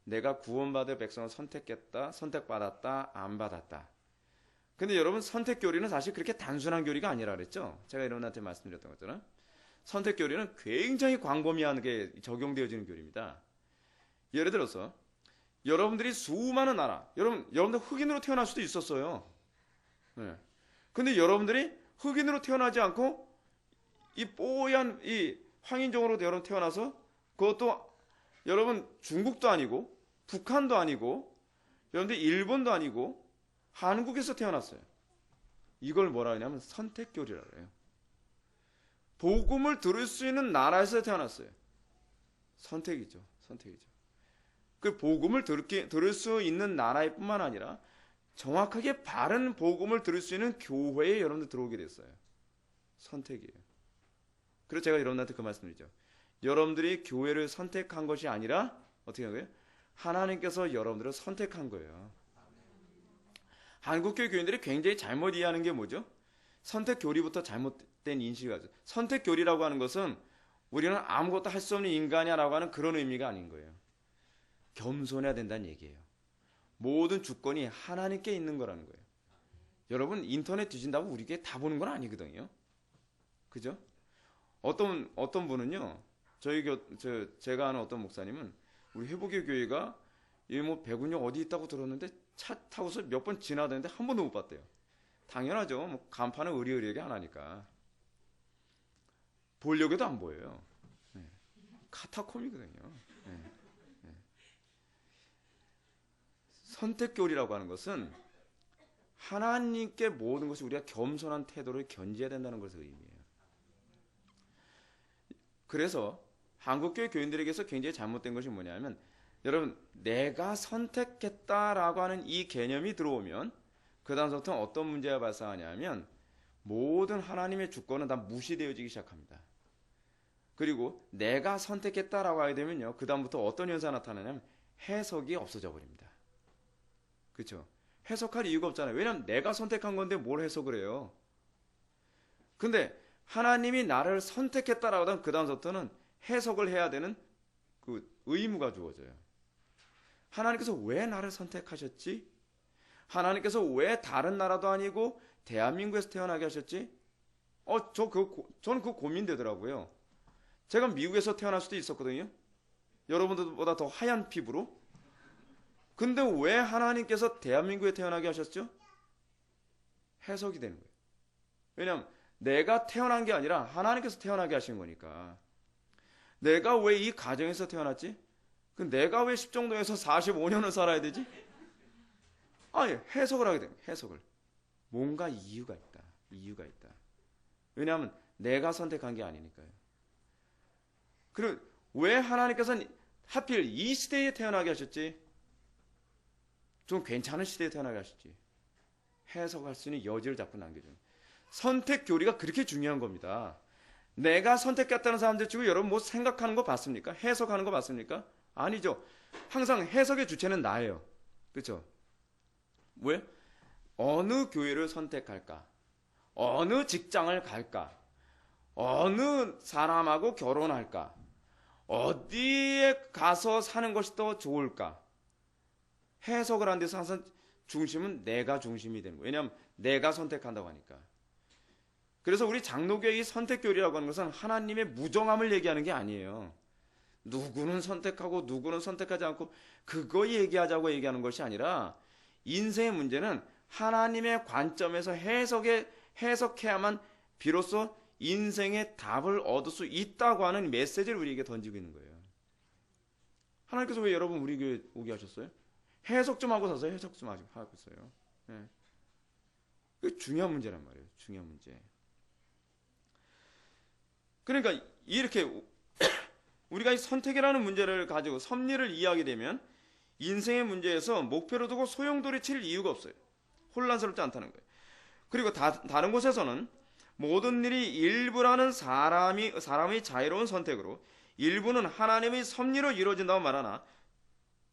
내가 구원받을 백성을 선택했다, 선택받았다, 안 받았다. 근데 여러분, 선택 교리는 사실 그렇게 단순한 교리가 아니라 그랬죠. 제가 여러분한테 말씀드렸던 것처럼 선택 교리는 굉장히 광범위하게 적용되어지는 교리입니다. 예를 들어서 여러분들이 수많은 나라, 여러분들 흑인으로 태어날 수도 있었어요. 네. 근데 여러분들이 흑인으로 태어나지 않고 이 뽀얀 이 황인종으로 여러분 태어나서 그것도 여러분 중국도 아니고 북한도 아니고 여러분들 일본도 아니고 한국에서 태어났어요. 이걸 뭐라 하냐면 선택교리라고 해요. 복음을 들을 수 있는 나라에서 태어났어요. 선택이죠. 선택이죠. 그 복음을 들을 수 있는 나라일 뿐만 아니라 정확하게 바른 복음을 들을 수 있는 교회에 여러분들 들어오게 됐어요. 선택이에요. 그래서 제가 여러분한테 그 말씀드리죠. 여러분들이 교회를 선택한 것이 아니라 어떻게 한 거예요? 하나님께서 여러분들을 선택한 거예요. 한국교회 교인들이 굉장히 잘못 이해하는 게 뭐죠? 선택교리부터 잘못된 인식이 가죠. 선택교리라고 하는 것은 우리는 아무것도 할 수 없는 인간이야라고 하는 그런 의미가 아닌 거예요. 겸손해야 된다는 얘기예요. 모든 주권이 하나님께 있는 거라는 거예요. 여러분 인터넷 뒤진다고 우리에게 다 보는 건 아니거든요. 그죠? 어떤 분은요. 제가 아는 어떤 목사님은 우리 회복의 교회가 배구역 어디 있다고 들었는데 차 타고서 몇 번 지나다녔는데 한 번도 못 봤대요. 당연하죠. 뭐 간판은 의리의리하게 안 하니까. 보려고도 안 보여요. 네. 카타콤이거든요. 네. 네. 선택교리라고 하는 것은 하나님께 모든 것이 우리가 겸손한 태도를 견지해야 된다는 것의 의미예요. 그래서 한국교회 교인들에게서 굉장히 잘못된 것이 뭐냐면 여러분 내가 선택했다라고 하는 이 개념이 들어오면 그 다음부터 어떤 문제가 발생하냐면 모든 하나님의 주권은 다 무시되어지기 시작합니다. 그리고 내가 선택했다라고 하게 되면요. 그 다음부터 어떤 현상이 나타나냐면 해석이 없어져 버립니다. 그렇죠? 해석할 이유가 없잖아요. 왜냐하면 내가 선택한 건데 뭘 해석을 해요. 근데 하나님이 나를 선택했다라고 하면 그 다음부터는 해석을 해야 되는 그 의무가 주어져요. 하나님께서 왜 나를 선택하셨지? 하나님께서 왜 다른 나라도 아니고 대한민국에서 태어나게 하셨지? 저는 그거 고민되더라고요. 제가 미국에서 태어날 수도 있었거든요. 여러분들보다 더 하얀 피부로. 근데 왜 하나님께서 대한민국에 태어나게 하셨죠? 해석이 되는 거예요. 왜냐하면 내가 태어난 게 아니라 하나님께서 태어나게 하신 거니까. 내가 왜 이 가정에서 태어났지? 내가 왜 십정도에서 45년을 살아야 되지? 아니, 해석을 하게 됩니다. 해석을. 뭔가 이유가 있다. 이유가 있다. 왜냐하면 내가 선택한 게 아니니까요. 그리고 왜 하나님께서는 하필 이 시대에 태어나게 하셨지? 좀 괜찮은 시대에 태어나게 하셨지. 해석할 수 있는 여지를 자꾸 남겨줘요. 선택 교리가 그렇게 중요한 겁니다. 내가 선택했다는 사람들 치고 여러분 뭐 생각하는 거 봤습니까? 해석하는 거 봤습니까? 아니죠. 항상 해석의 주체는 나예요. 그렇죠? 왜? 어느 교회를 선택할까? 어느 직장을 갈까? 어느 사람하고 결혼할까? 어디에 가서 사는 것이 더 좋을까? 해석을 하는 데서 항상 중심은 내가 중심이 되는 거예요. 왜냐하면 내가 선택한다고 하니까. 그래서 우리 장로교의 선택교리라고 하는 것은 하나님의 무정함을 얘기하는 게 아니에요. 누구는 선택하고 누구는 선택하지 않고 그거 얘기하자고 얘기하는 것이 아니라 인생의 문제는 하나님의 관점에서 해석해야만 비로소 인생의 답을 얻을 수 있다고 하는 메시지를 우리에게 던지고 있는 거예요. 하나님께서 왜 여러분 우리 교회 오게 하셨어요? 해석 좀 하고 사세요. 해석 좀 하고 있어요. 네. 그 중요한 문제란 말이에요. 중요한 문제. 그러니까 이렇게 우리가 이 선택이라는 문제를 가지고 섭리를 이해하게 되면 인생의 문제에서 목표를 두고 소용돌이칠 이유가 없어요. 혼란스럽지 않다는 거예요. 그리고 다른 곳에서는 모든 일이 일부라는 사람의 자유로운 선택으로 일부는 하나님의 섭리로 이루어진다고 말하나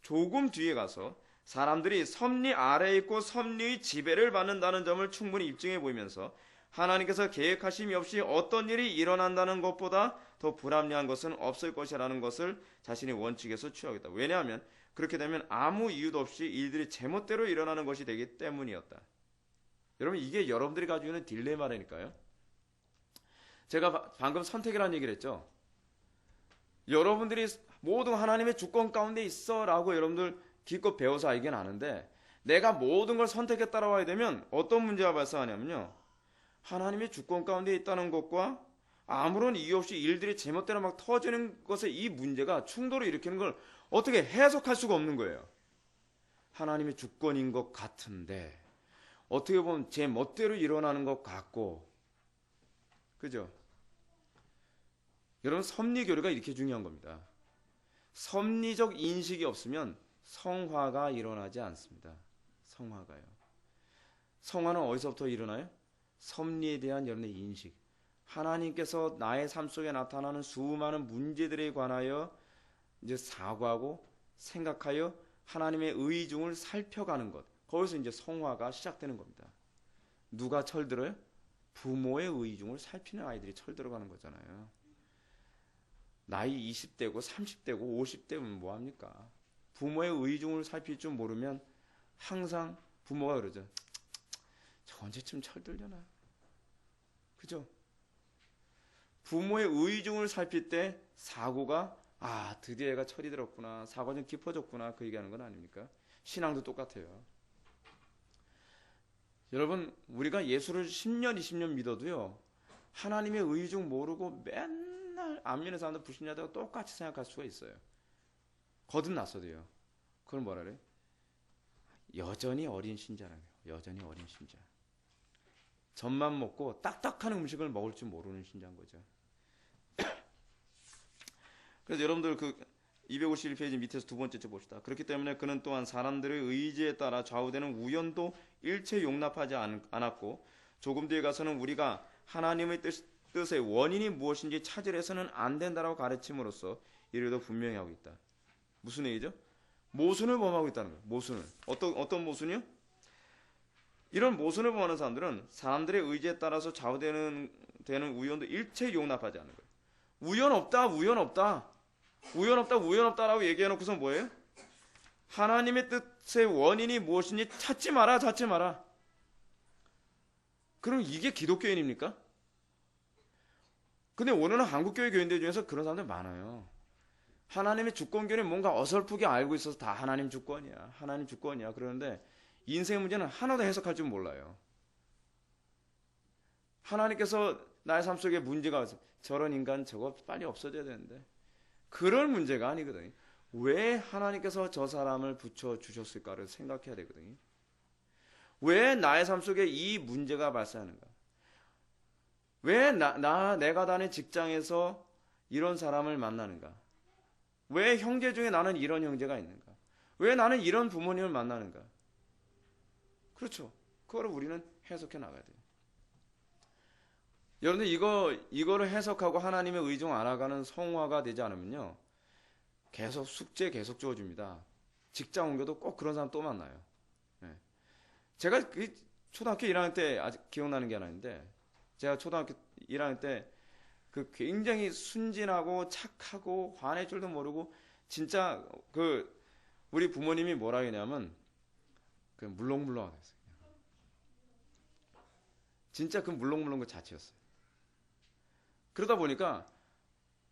조금 뒤에 가서 사람들이 섭리 아래에 있고 섭리의 지배를 받는다는 점을 충분히 입증해 보이면서 하나님께서 계획하심이 없이 어떤 일이 일어난다는 것보다 더 불합리한 것은 없을 것이라는 것을 자신의 원칙에서 취하겠다. 왜냐하면 그렇게 되면 아무 이유도 없이 일들이 제멋대로 일어나는 것이 되기 때문이었다. 여러분 이게 여러분들이 가지고 있는 딜레마라니까요. 제가 방금 선택이라는 얘기를 했죠. 여러분들이 모든 하나님의 주권 가운데 있어 라고 여러분들 기껏 배워서 알긴 아는데, 내가 모든 걸 선택했다라고 하게 되면 어떤 문제가 발생하냐면요, 하나님의 주권 가운데 있다는 것과 아무런 이유 없이 일들이 제멋대로 막 터지는 것에 이 문제가 충돌을 일으키는 걸 어떻게 해석할 수가 없는 거예요. 하나님의 주권인 것 같은데 어떻게 보면 제 멋대로 일어나는 것 같고, 그죠? 여러분, 섭리교류가 이렇게 중요한 겁니다. 섭리적 인식이 없으면 성화가 일어나지 않습니다. 성화가요. 성화는 어디서부터 일어나요? 섭리에 대한 여러분의 인식. 하나님께서 나의 삶 속에 나타나는 수많은 문제들에 관하여 이제 사고하고 생각하여 하나님의 의중을 살펴가는 것. 거기서 이제 성화가 시작되는 겁니다. 누가 철들어요? 부모의 의중을 살피는 아이들이 철들어가는 거잖아요. 나이 20대고 30대고 50대면 뭐합니까? 부모의 의중을 살필 줄 모르면 항상 부모가 그러죠. 저 언제쯤 철들려나? 그죠? 부모의 의중을 살필 때 사고가 드디어 얘가 철이 들었구나, 사고가 좀 깊어졌구나, 그 얘기하는 건 아닙니까? 신앙도 똑같아요. 여러분, 우리가 예수를 10년 20년 믿어도요, 하나님의 의중 모르고 맨날 안면의 사람들 불신자들과 똑같이 생각할 수가 있어요. 거듭났어도요. 그걸 뭐라 그래? 여전히 어린 신자라며. 여전히 어린 신자. 젖만 먹고 딱딱한 음식을 먹을 줄 모르는 신자인 거죠. 그래서 여러분들 그 251페이지 밑에서 두 번째 줄 봅시다. 그렇기 때문에 그는 또한 사람들의 의지에 따라 좌우되는 우연도 일체 용납하지 않았고, 조금 뒤에 가서는 우리가 하나님의 뜻의 원인이 무엇인지 찾으려서는 안 된다라고 가르침으로써 이를 더 분명히 하고 있다. 무슨 얘기죠? 모순을 범하고 있다는 거예요. 모순을. 어떤 모순이요? 이런 모순을 범하는 사람들은 사람들의 의지에 따라서 좌우되는 우연도 일체 용납하지 않는 거예요. 우연 없다, 우연 없다. 우연 없다, 우연 없다라고 얘기해놓고서 뭐예요? 하나님의 뜻의 원인이 무엇인지 찾지 마라, 찾지 마라. 그럼 이게 기독교인입니까? 근데 오늘은 한국교회 교인들 중에서 그런 사람들 많아요. 하나님의 주권교는 뭔가 어설프게 알고 있어서 다 하나님 주권이야, 하나님 주권이야 그러는데 인생의 문제는 하나도 해석할 줄 몰라요. 하나님께서 나의 삶 속에 문제가 와서 저런 인간 저거 빨리 없어져야 되는데, 그럴 문제가 아니거든요. 왜 하나님께서 저 사람을 붙여주셨을까를 생각해야 되거든요. 왜 나의 삶 속에 이 문제가 발생하는가? 왜 내가 다닌 직장에서 이런 사람을 만나는가? 왜 형제 중에 나는 이런 형제가 있는가? 왜 나는 이런 부모님을 만나는가? 그렇죠. 그거를 우리는 해석해 나가야 돼요. 여러분들 이거를 해석하고 하나님의 의중 알아가는 성화가 되지 않으면요, 계속 숙제 계속 주어줍니다. 직장 옮겨도 꼭 그런 사람 또 만나요. 네. 제가 초등학교 1학년 때 아직 기억나는 게 하나 있는데, 제가 초등학교 1학년 때 그 굉장히 순진하고 착하고 화낼 줄도 모르고, 진짜 우리 부모님이 뭐라 했냐면 그 물렁물렁하겠어요. 진짜 그 물렁물렁 그 자체였어요. 그러다 보니까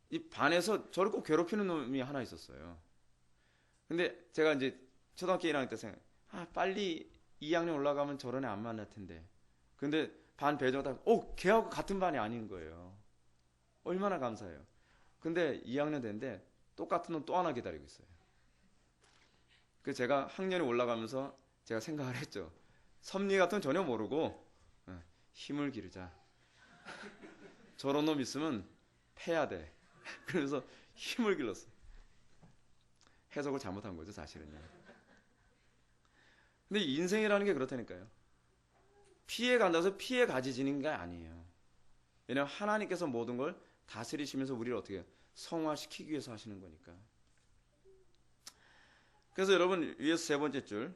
이 반에서 저를 꼭 괴롭히는 놈이 하나 있었어요. 근데 제가 이제 초등학교 1학년 때 빨리 2학년 올라가면 저런 애 안 만날 텐데. 근데 반 배정하다가 걔하고 같은 반이 아닌 거예요. 얼마나 감사해요. 근데 2학년 됐는데 똑같은 놈 또 하나 기다리고 있어요. 그래서 제가 학년이 올라가면서 제가 생각을 했죠. 섭리 같은 건 전혀 모르고 힘을 기르자. 저런 놈 있으면 패야 돼. 그래서 힘을 길렀어요. 해석을 잘못한 거죠, 사실은요. 근데 인생이라는 게 그렇다니까요. 피해 간다고 해서 피해 가지지는 게 아니에요. 왜냐하면 하나님께서 모든 걸 다스리시면서 우리를 어떻게 성화시키기 위해서 하시는 거니까. 그래서 여러분, 위에서 세 번째 줄,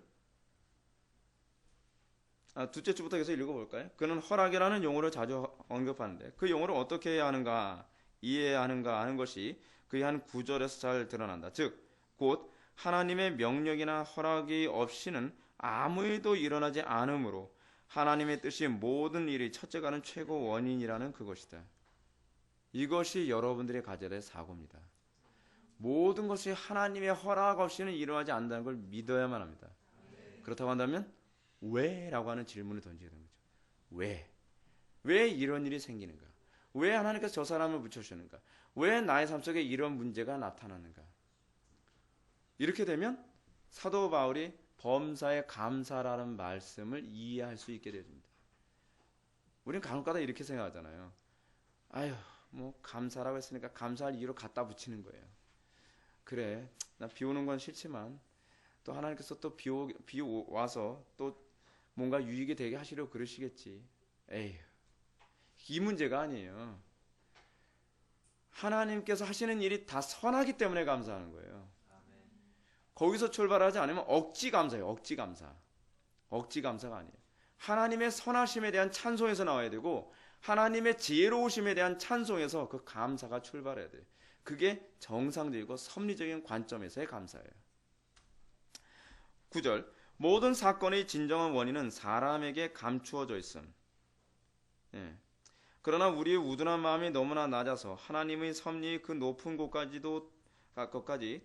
둘째 줄부터 계속 읽어볼까요? 그는 허락이라는 용어를 자주 언급하는데 그 용어를 어떻게 해야 하는가, 이해해야 하는가 하는 것이 그의 한 구절에서 잘 드러난다. 즉, 곧 하나님의 명령이나 허락이 없이는 아무 일도 일어나지 않으므로 하나님의 뜻이 모든 일이 첫째가는 최고 원인이라는 그것이다. 이것이 여러분들이 가져야 될 사고입니다. 모든 것이 하나님의 허락 없이는 일어나지 않는다는 걸 믿어야만 합니다. 그렇다고 한다면 왜? 라고 하는 질문을 던지게 되는 거죠. 왜? 왜 이런 일이 생기는가? 왜 하나님께서 저 사람을 붙여주시는가? 왜 나의 삶 속에 이런 문제가 나타나는가? 이렇게 되면 사도 바울이 범사에 감사라는 말씀을 이해할 수 있게 되어집니다. 우리는 간혹가다 이렇게 생각하잖아요. 아유, 뭐 감사라고 했으니까 감사할 이유로 갖다 붙이는 거예요. 그래, 나 비 오는 건 싫지만 또 하나님께서 또 비 와서 또 뭔가 유익이 되게 하시려고 그러시겠지. 에휴, 이 문제가 아니에요. 하나님께서 하시는 일이 다 선하기 때문에 감사하는 거예요. 거기서 출발하지 않으면 억지 감사예요. 억지 감사. 억지 감사가 아니에요. 하나님의 선하심에 대한 찬송에서 나와야 되고 하나님의 지혜로우심에 대한 찬송에서 그 감사가 출발해야 돼요. 그게 정상적이고 섭리적인 관점에서의 감사예요. 9절, 모든 사건의 진정한 원인은 사람에게 감추어져 있음. 예. 그러나 우리의 우둔한 마음이 너무나 낮아서 하나님의 섭리의 그 높은 곳까지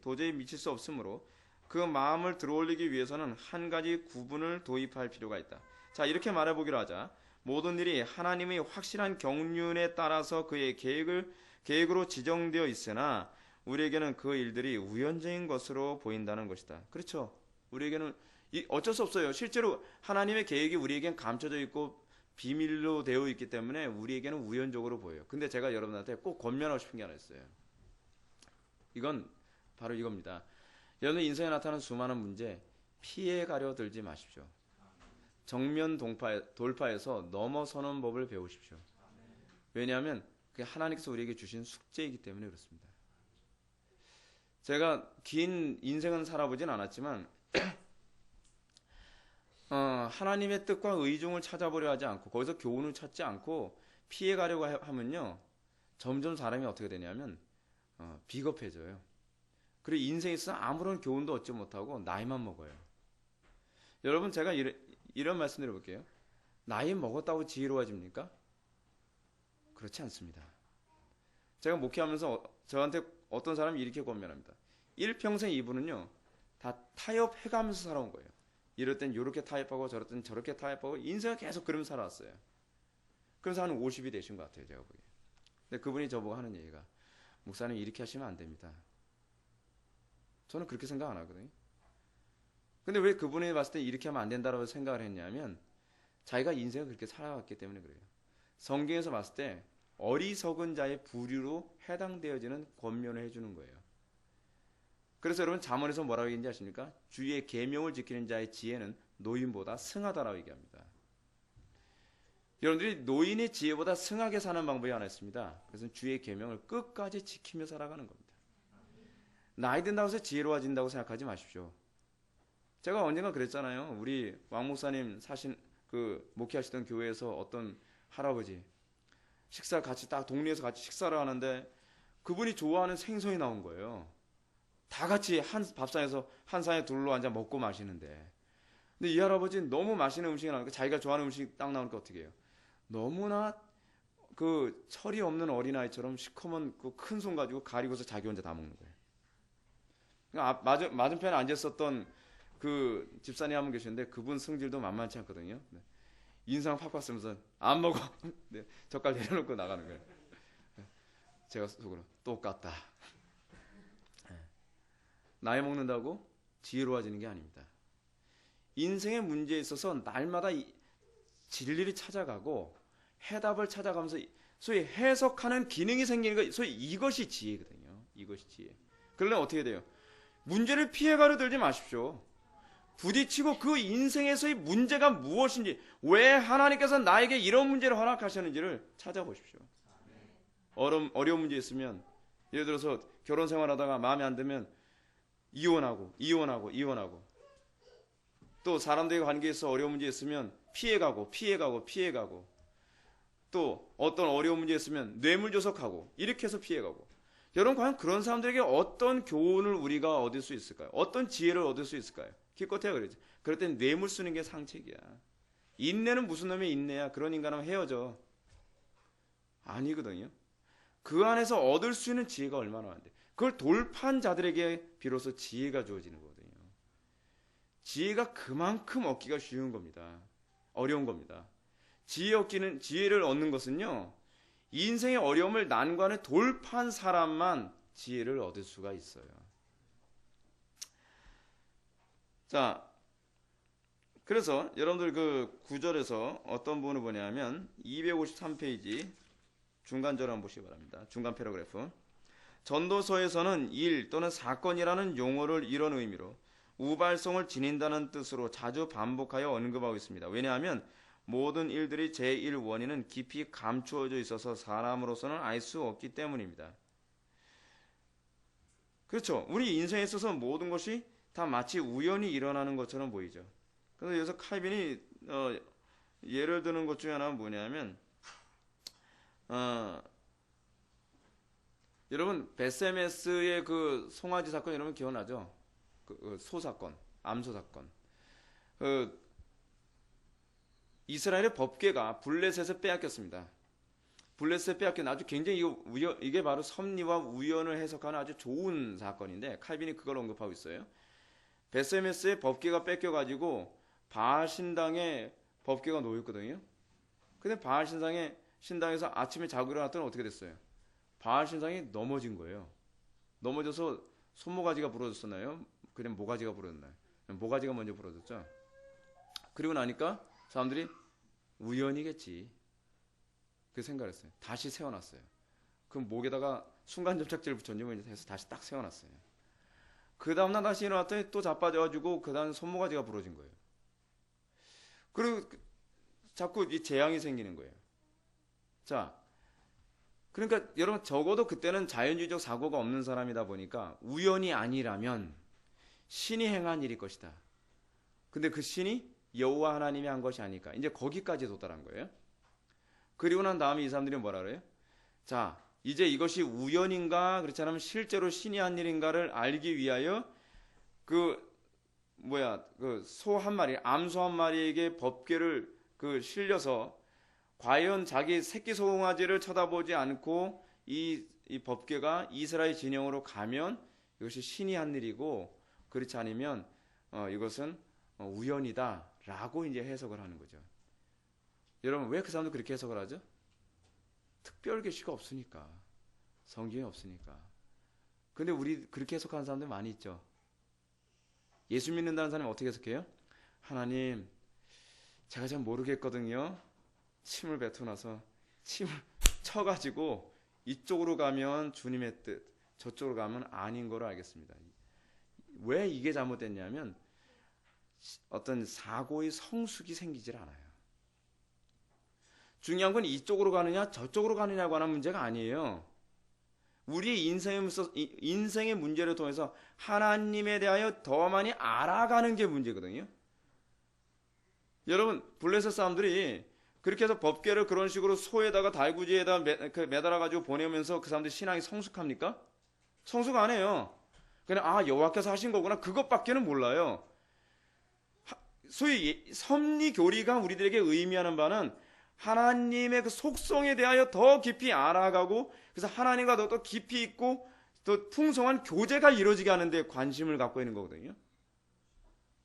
도저히 미칠 수 없으므로 그 마음을 들어올리기 위해서는 한 가지 구분을 도입할 필요가 있다. 자, 이렇게 말해보기로 하자. 모든 일이 하나님의 확실한 경륜에 따라서 그의 계획으로 지정되어 있으나 우리에게는 그 일들이 우연적인 것으로 보인다는 것이다. 그렇죠. 우리에게는 어쩔 수 없어요. 실제로 하나님의 계획이 우리에겐 감춰져 있고 비밀로 되어 있기 때문에 우리에게는 우연적으로 보여요. 근데 제가 여러분한테 꼭 권면하고 싶은 게 하나 있어요. 이건 바로 이겁니다. 여러분 인생에 나타나는 수많은 문제 피해가려 들지 마십시오. 정면 돌파해서 넘어서는 법을 배우십시오. 왜냐하면 그게 하나님께서 우리에게 주신 숙제이기 때문에 그렇습니다. 제가 긴 인생은 살아보진 않았지만 하나님의 뜻과 의중을 찾아보려 하지 않고 거기서 교훈을 찾지 않고 피해가려고 하면요 점점 사람이 어떻게 되냐면 비겁해져요. 그리고 인생에서 아무런 교훈도 얻지 못하고 나이만 먹어요. 여러분 제가 이런 말씀 드려볼게요. 나이 먹었다고 지혜로워집니까? 그렇지 않습니다. 제가 목회하면서 저한테 어떤 사람이 이렇게 권면합니다. 일평생 이분은요 다 타협해가면서 살아온 거예요. 이럴 땐 이렇게 타협하고 저럴 땐 저렇게 타협하고 인생을 계속 그러면서 살아왔어요. 그래서 한 50이 되신 것 같아요. 제가 보기에. 근데 그분이 저보고 하는 얘기가 목사님 이렇게 하시면 안 됩니다. 저는 그렇게 생각 안 하거든요. 근데 왜 그분이 봤을 때 이렇게 하면 안 된다고 생각을 했냐면 자기가 인생을 그렇게 살아왔기 때문에 그래요. 성경에서 봤을 때 어리석은 자의 부류로 해당되어지는 권면을 해주는 거예요. 그래서 여러분 잠언에서 뭐라고 얘기하는지 아십니까? 주의 계명을 지키는 자의 지혜는 노인보다 승하다라고 얘기합니다. 여러분들이 노인의 지혜보다 승하게 사는 방법이 하나 있습니다. 그래서 주의 계명을 끝까지 지키며 살아가는 겁니다. 나이 든다고 해서 지혜로워진다고 생각하지 마십시오. 제가 언젠가 그랬잖아요. 우리 왕 목사님 목회하시던 교회에서 어떤 할아버지 식사 같이 딱 동네에서 같이 식사를 하는데 그분이 좋아하는 생선이 나온 거예요. 다 같이 한 밥상에서 한 상에 둘러 앉아 먹고 마시는데 근데 이 할아버지는 너무 맛있는 음식이 나오니까 자기가 좋아하는 음식이 딱 나오니까 어떻게 해요? 너무나 그 철이 없는 어린아이처럼 시커먼 그 큰 손 가지고 가리고서 자기 혼자 다 먹는 거예요. 그러니까 맞은편에 앉았었던 그 집사님 한 분 계시는데 그분 성질도 만만치 않거든요. 인상 팍팍 쓰면서 안 먹어. 네, 젓갈 내려놓고 나가는 거예요. 제가 속으로 똑같다. 나이 먹는다고 지혜로워지는 게 아닙니다. 인생의 문제에 있어서 날마다 진리를 찾아가고 해답을 찾아가면서 소위 해석하는 기능이 생기는 거 소위 이것이 지혜거든요. 이것이 지혜. 그러면 어떻게 돼요? 문제를 피해가려 들지 마십시오. 부딪히고 그 인생에서의 문제가 무엇인지 왜 하나님께서 나에게 이런 문제를 허락하셨는지를 찾아보십시오. 어려운 문제 있으면 예를 들어서 결혼 생활하다가 마음에 안 들면 이혼하고 또 사람들과 관계에서 어려운 문제 있으면 피해가고 또 어떤 어려운 문제 있으면 뇌물조석하고 이렇게 해서 피해가고 여러분 과연 그런 사람들에게 어떤 교훈을 우리가 얻을 수 있을까요? 어떤 지혜를 얻을 수 있을까요? 기껏해야 그러지. 그럴 땐 뇌물 쓰는 게 상책이야. 인내는 무슨 놈의 인내야. 그런 인간하면 헤어져. 아니거든요. 그 안에서 얻을 수 있는 지혜가 얼마나 많은데 그걸 돌파한 자들에게 비로소 지혜가 주어지는 거거든요. 지혜가 그만큼 얻기가 쉬운 겁니다. 어려운 겁니다. 지혜를 얻는 것은요, 인생의 어려움을 난관을 돌파한 사람만 지혜를 얻을 수가 있어요. 자, 그래서 여러분들 그 구절에서 어떤 부분을 보냐면 253페이지 중간절 한번 보시기 바랍니다. 중간 패러그래프. 전도서에서는 일 또는 사건이라는 용어를 이런 의미로 우발성을 지닌다는 뜻으로 자주 반복하여 언급하고 있습니다. 왜냐하면 모든 일들이 제1 원인은 깊이 감추어져 있어서 사람으로서는 알 수 없기 때문입니다. 그렇죠. 우리 인생에 있어서 모든 것이 다 마치 우연히 일어나는 것처럼 보이죠. 그래서 여기서 칼빈이 예를 드는 것 중에 하나는 뭐냐면 여러분 베세메스의 그 송아지 사건 여러분 기억나죠? 그 소 사건, 암소 사건. 이스라엘의 법궤가 블레셋에서 빼앗겼습니다. 블레셋에 빼앗긴 아주 굉장히 이게 바로 섭리와 우연을 해석하는 아주 좋은 사건인데 칼빈이 그걸 언급하고 있어요. 베세메스의 법궤가 뺏겨가지고 바알 신당에 법궤가 놓였거든요. 근데 바알 신당에서 아침에 자고 일어났더니 어떻게 됐어요? 바알 신당이 넘어진 거예요. 넘어져서 손모가지가 부러졌었나요? 그냥 모가지가 부러졌나요? 모가지가 먼저 부러졌죠. 그리고 나니까 사람들이 우연이겠지. 그 생각을 했어요. 다시 세워놨어요. 그럼 목에다가 순간접착제를 붙였냐면 해서 다시 딱 세워놨어요. 그 다음날 다시 일어났더니 또 자빠져가지고 그 다음 손모가지가 부러진 거예요. 그리고 자꾸 이 재앙이 생기는 거예요. 자, 그러니까 여러분 적어도 그때는 자연주의적 사고가 없는 사람이다 보니까 우연이 아니라면 신이 행한 일일 것이다. 근데 그 신이 여호와 하나님이 한 것이 아닐까. 이제 거기까지 도달한 거예요. 그리고 난 다음에 이 사람들이 뭐라 그래요? 자, 이제 이것이 우연인가 그렇지 않으면 실제로 신이 한 일인가를 알기 위하여 그 소 한 마리, 암소 한 마리에게 법궤를 실려서 과연 자기 새끼 송아지를 쳐다보지 않고 이 법궤가 이스라엘 진영으로 가면 이것이 신이 한 일이고 그렇지 않으면 이것은 우연이다라고 이제 해석을 하는 거죠. 여러분 왜 그 사람도 그렇게 해석을 하죠? 특별 계시가 없으니까. 성경이 없으니까. 근데 우리 그렇게 해석하는 사람들 많이 있죠. 예수 믿는다는 사람이 어떻게 해석해요? 하나님 제가 잘 모르겠거든요. 침을 뱉어 나서 침을 쳐가지고 이쪽으로 가면 주님의 뜻, 저쪽으로 가면 아닌 거로 알겠습니다. 왜 이게 잘못됐냐면 어떤 사고의 성숙이 생기질 않아요. 중요한 건 이쪽으로 가느냐 저쪽으로 가느냐에 관한 문제가 아니에요. 우리의 인생의 문제를 통해서 하나님에 대하여 더 많이 알아가는 게 문제거든요. 여러분 블레셋 사람들이 그렇게 해서 법궤를 그런 식으로 소에다가 달구지에다 매달아가지고 보내면서 그 사람들이 신앙이 성숙합니까? 성숙 안 해요. 그냥 여호와께서 하신 거구나 그것밖에는 몰라요. 소위 섭리교리가 우리들에게 의미하는 바는 하나님의 그 속성에 대하여 더 깊이 알아가고 그래서 하나님과 더 깊이 있고 더 풍성한 교제가 이루어지게 하는데 관심을 갖고 있는 거거든요.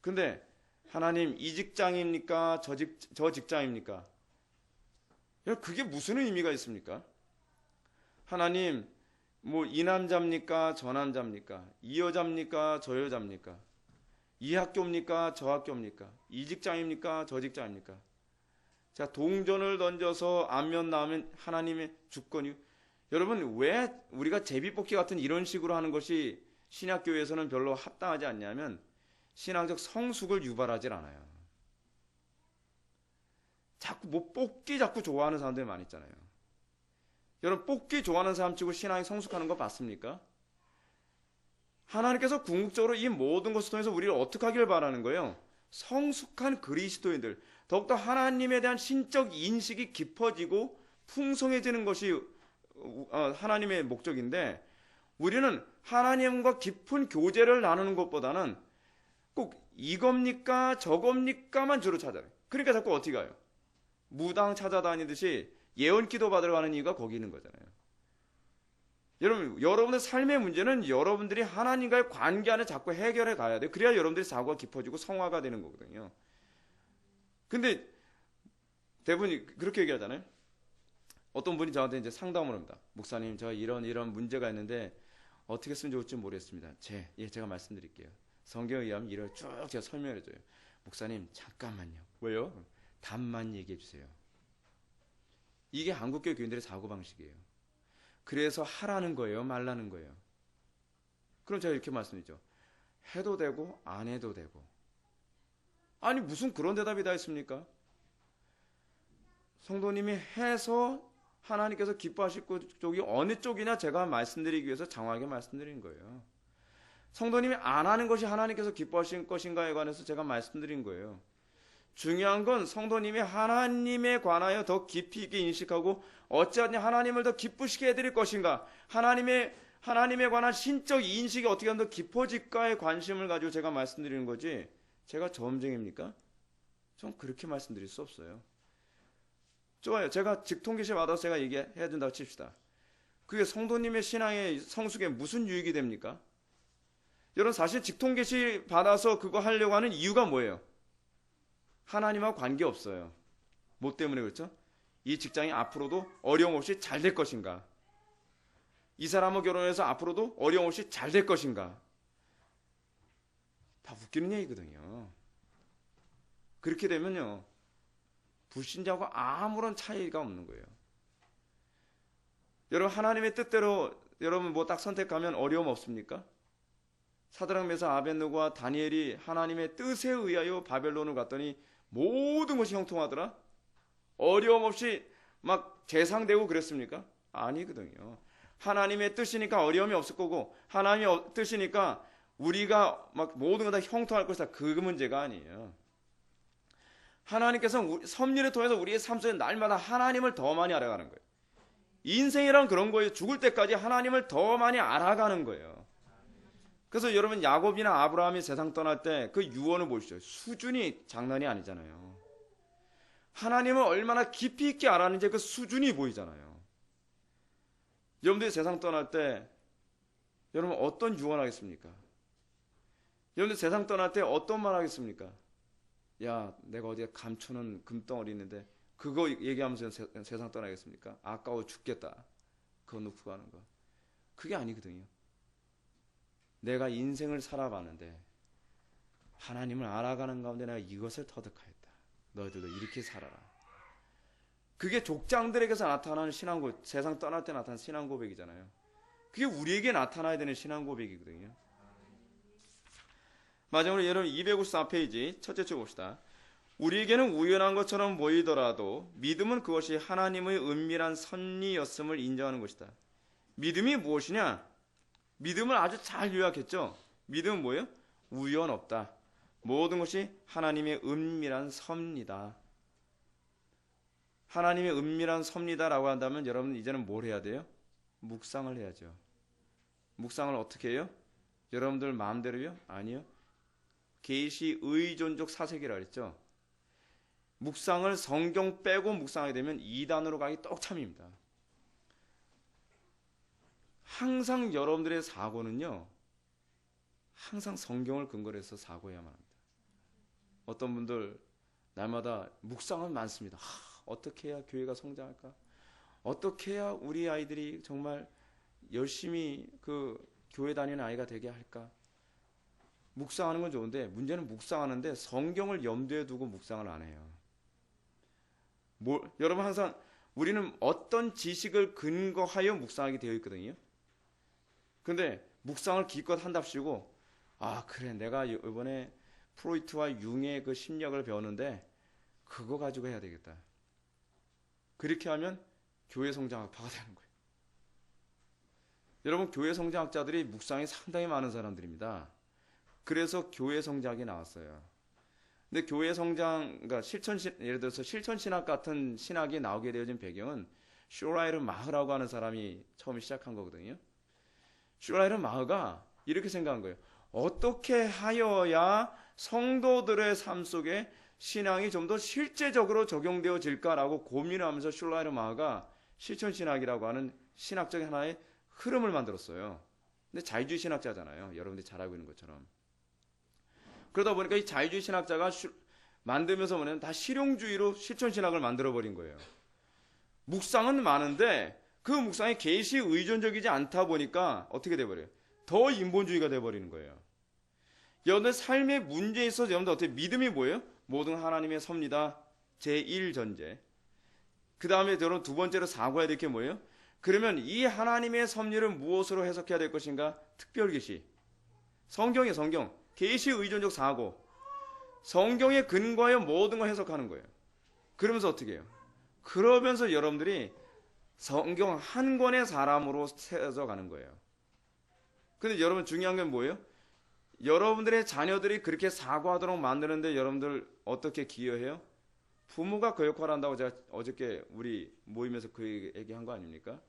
근데 하나님 이 직장입니까? 저 직장입니까? 그게 무슨 의미가 있습니까? 하나님 이 남자입니까? 저 남자입니까? 이 여자입니까? 저 여자입니까? 이 학교입니까? 저 학교입니까? 이 직장입니까? 저 직장입니까? 자, 동전을 던져서 안면 나오면 하나님의 주권이. 여러분 왜 우리가 제비뽑기 같은 이런 식으로 하는 것이 신약교회에서는 별로 합당하지 않냐면 신앙적 성숙을 유발하지 않아요. 자꾸 뽑기 자꾸 좋아하는 사람들이 많이 있잖아요. 여러분 뽑기 좋아하는 사람 치고 신앙이 성숙하는 거 봤습니까? 하나님께서 궁극적으로 이 모든 것을 통해서 우리를 어떻게 하길 바라는 거예요? 성숙한 그리스도인들, 더욱더 하나님에 대한 신적 인식이 깊어지고 풍성해지는 것이 하나님의 목적인데 우리는 하나님과 깊은 교제를 나누는 것보다는 꼭 이겁니까 저겁니까만 주로 찾아요. 그러니까 자꾸 어떻게 가요? 무당 찾아다니듯이 예언 기도 받으러 가는 이유가 거기 있는 거잖아요. 여러분의 삶의 문제는 여러분들이 하나님과의 관계 안에 자꾸 해결해 가야 돼요. 그래야 여러분들이 사고가 깊어지고 성화가 되는 거거든요. 근데 대부분이 그렇게 얘기하잖아요. 어떤 분이 저한테 이제 상담을 합니다. 목사님, 저 이런 문제가 있는데 어떻게 쓰면 좋을지 모르겠습니다. 제가 말씀드릴게요. 성경에 의하면 이걸 쭉 제가 설명해 줘요. 목사님, 잠깐만요. 왜요? 답만 얘기해 주세요. 이게 한국교회 교인들의 사고방식이에요. 그래서 하라는 거예요, 말라는 거예요. 그럼 제가 이렇게 말씀드리죠. 해도 되고 안 해도 되고. 아니 무슨 그런 대답이 다 있습니까? 성도님이 해서 하나님께서 기뻐하실 쪽이 어느 쪽이냐 제가 말씀드리기 위해서 장황하게 말씀드린 거예요. 성도님이 안 하는 것이 하나님께서 기뻐하실 것인가에 관해서 제가 말씀드린 거예요. 중요한 건 성도님이 하나님에 관하여 더 깊이 있게 인식하고 어찌하냐 하나님을 더 기쁘시게 해드릴 것인가, 하나님에 관한 신적 인식이 어떻게 하면 더 깊어질까에 관심을 가지고 제가 말씀드리는 거지, 제가 점쟁입니까? 전 그렇게 말씀드릴 수 없어요. 좋아요. 제가 직통계시 받아서 제가 얘기해야 된다고 칩시다. 그게 성도님의 신앙의 성숙에 무슨 유익이 됩니까? 여러분 사실 직통계시 받아서 그거 하려고 하는 이유가 뭐예요? 하나님하고 관계 없어요. 뭐 때문에 그렇죠? 이 직장이 앞으로도 어려움 없이 잘 될 것인가? 이 사람하고 결혼해서 앞으로도 어려움 없이 잘 될 것인가? 다 웃기는 얘기거든요. 그렇게 되면요, 불신자하고 아무런 차이가 없는 거예요. 여러분 하나님의 뜻대로 여러분 뭐 딱 선택하면 어려움 없습니까? 사드락 메삭 아벳느고와 다니엘이 하나님의 뜻에 의하여 바벨론을 갔더니 모든 것이 형통하더라? 어려움 없이 막 재상되고 그랬습니까? 아니거든요. 하나님의 뜻이니까 어려움이 없을 거고, 하나님의 뜻이니까 우리가 막 모든 거 다 형통할 것이다. 그 문제가 아니에요. 하나님께서 섭리를 통해서 우리의 삶 속에 날마다 하나님을 더 많이 알아가는 거예요. 인생이란 그런 거예요. 죽을 때까지 하나님을 더 많이 알아가는 거예요. 그래서 여러분 야곱이나 아브라함이 세상 떠날 때 그 유언을 보시죠. 수준이 장난이 아니잖아요. 하나님을 얼마나 깊이 있게 알았는지 그 수준이 보이잖아요. 여러분들이 세상 떠날 때 여러분 어떤 유언하겠습니까? 여러분들 세상 떠날 때 어떤 말 하겠습니까? 야, 내가 어디에 감추는 금덩어리 있는데 그거 얘기하면서 세상 떠나겠습니까? 아까워 죽겠다. 그거 놓고 가는 거. 그게 아니거든요. 내가 인생을 살아가는데 하나님을 알아가는 가운데 내가 이것을 터득하였다. 너희들도 이렇게 살아라. 그게 족장들에게서 나타나는 신앙고백, 세상 떠날 때 나타나는 신앙고백이잖아요. 그게 우리에게 나타나야 되는 신앙고백이거든요. 마지막으로 여러분 254페이지 첫째 줄 봅시다. 우리에게는 우연한 것처럼 보이더라도 믿음은 그것이 하나님의 은밀한 섭리였음을 인정하는 것이다. 믿음이 무엇이냐? 믿음을 아주 잘 요약했죠. 믿음은 뭐예요? 우연 없다. 모든 것이 하나님의 은밀한 섭리다. 하나님의 은밀한 섭리다라고 한다면 여러분 이제는 뭘 해야 돼요? 묵상을 해야죠. 묵상을 어떻게 해요? 여러분들 마음대로요? 아니요. 계시 의존적 사색이라 그랬죠. 묵상을 성경 빼고 묵상하게 되면 이단으로 가기 떡참입니다. 항상 여러분들의 사고는요, 항상 성경을 근거로 해서 사고해야만 합니다. 어떤 분들 날마다 묵상은 많습니다. 어떻게 해야 교회가 성장할까? 어떻게 해야 우리 아이들이 정말 열심히 그 교회 다니는 아이가 되게 할까? 묵상하는 건 좋은데 문제는 묵상하는데 성경을 염두에 두고 묵상을 안 해요. 여러분 항상 우리는 어떤 지식을 근거하여 묵상하게 되어 있거든요. 근데 묵상을 기껏 한답시고 그래 내가 이번에 프로이트와 융의 그 심리학을 배웠는데 그거 가지고 해야 되겠다. 그렇게 하면 교회 성장학파가 되는 거예요. 여러분 교회 성장학자들이 묵상이 상당히 많은 사람들입니다. 그래서 교회 성장이 나왔어요. 근데 교회 성장, 그러니까 예를 들어서 실천신학 같은 신학이 나오게 되어진 배경은 슈라이르 마흐라고 하는 사람이 처음 시작한 거거든요. 슈라이르 마흐가 이렇게 생각한 거예요. 어떻게 하여야 성도들의 삶 속에 신앙이 좀 더 실제적으로 적용되어질까라고 고민을 하면서 슈라이르 마흐가 실천신학이라고 하는 신학적인 하나의 흐름을 만들었어요. 근데 자유주의 신학자잖아요. 여러분들이 잘 알고 있는 것처럼. 그러다 보니까 이 자유주의 신학자가 만들면서 뭐냐면 다 실용주의로 실천신학을 만들어버린 거예요. 묵상은 많은데 그 묵상이 계시 의존적이지 않다 보니까 어떻게 돼버려요? 더 인본주의가 돼버리는 거예요. 여러분들 삶의 문제에 있어서 여러분들 어떻게 믿음이 뭐예요? 모든 하나님의 섭니다. 제1전제. 그 다음에 여러분 두 번째로 사고해야 될 게 뭐예요? 그러면 이 하나님의 섭리를 무엇으로 해석해야 될 것인가? 특별계시. 성경이에요, 성경. 계시 의존적 사고. 성경에 근거하여 모든 걸 해석하는 거예요. 그러면서 어떻게 해요? 그러면서 여러분들이 성경 한 권의 사람으로 세워져 가는 거예요. 근데 여러분 중요한 건 뭐예요? 여러분들의 자녀들이 그렇게 사고하도록 만드는데 여러분들 어떻게 기여해요? 부모가 그 역할을 한다고 제가 어저께 우리 모임에서 그 얘기한 거 아닙니까?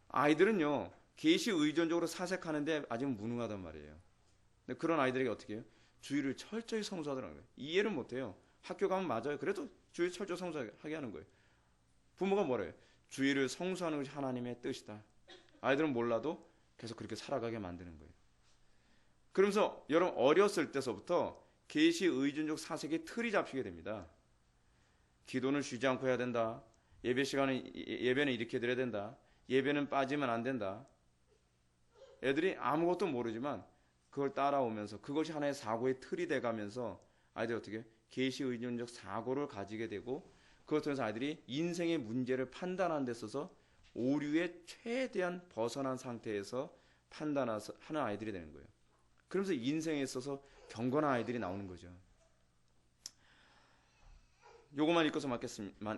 아이들은요, 계시 의존적으로 사색하는데 아직 무능하단 말이에요. 근데 그런 아이들에게 어떻게 해요? 주의를 철저히 성수하더라는 거예요. 이해를 못해요. 학교 가면 맞아요. 그래도 주의 철저히 성수하게 하는 거예요. 부모가 뭐래요? 주의를 성수하는 것이 하나님의 뜻이다. 아이들은 몰라도 계속 그렇게 살아가게 만드는 거예요. 그러면서 여러분 어렸을 때서부터 계시 의존적 사색의 틀이 잡히게 됩니다. 기도는 쉬지 않고 해야 된다. 예배는 이렇게 드려야 된다. 예배는 빠지면 안 된다. 애들이 아무것도 모르지만 그걸 따라오면서 그것이 하나의 사고의 틀이 돼가면서 아이들이 어떻게 계시 의존적 사고를 가지게 되고 그것 통해서 아이들이 인생의 문제를 판단하는 데 있어서 오류에 최대한 벗어난 상태에서 판단하는 아이들이 되는 거예요. 그러면서 인생에 있어서 경건한 아이들이 나오는 거죠. 요것만 읽고서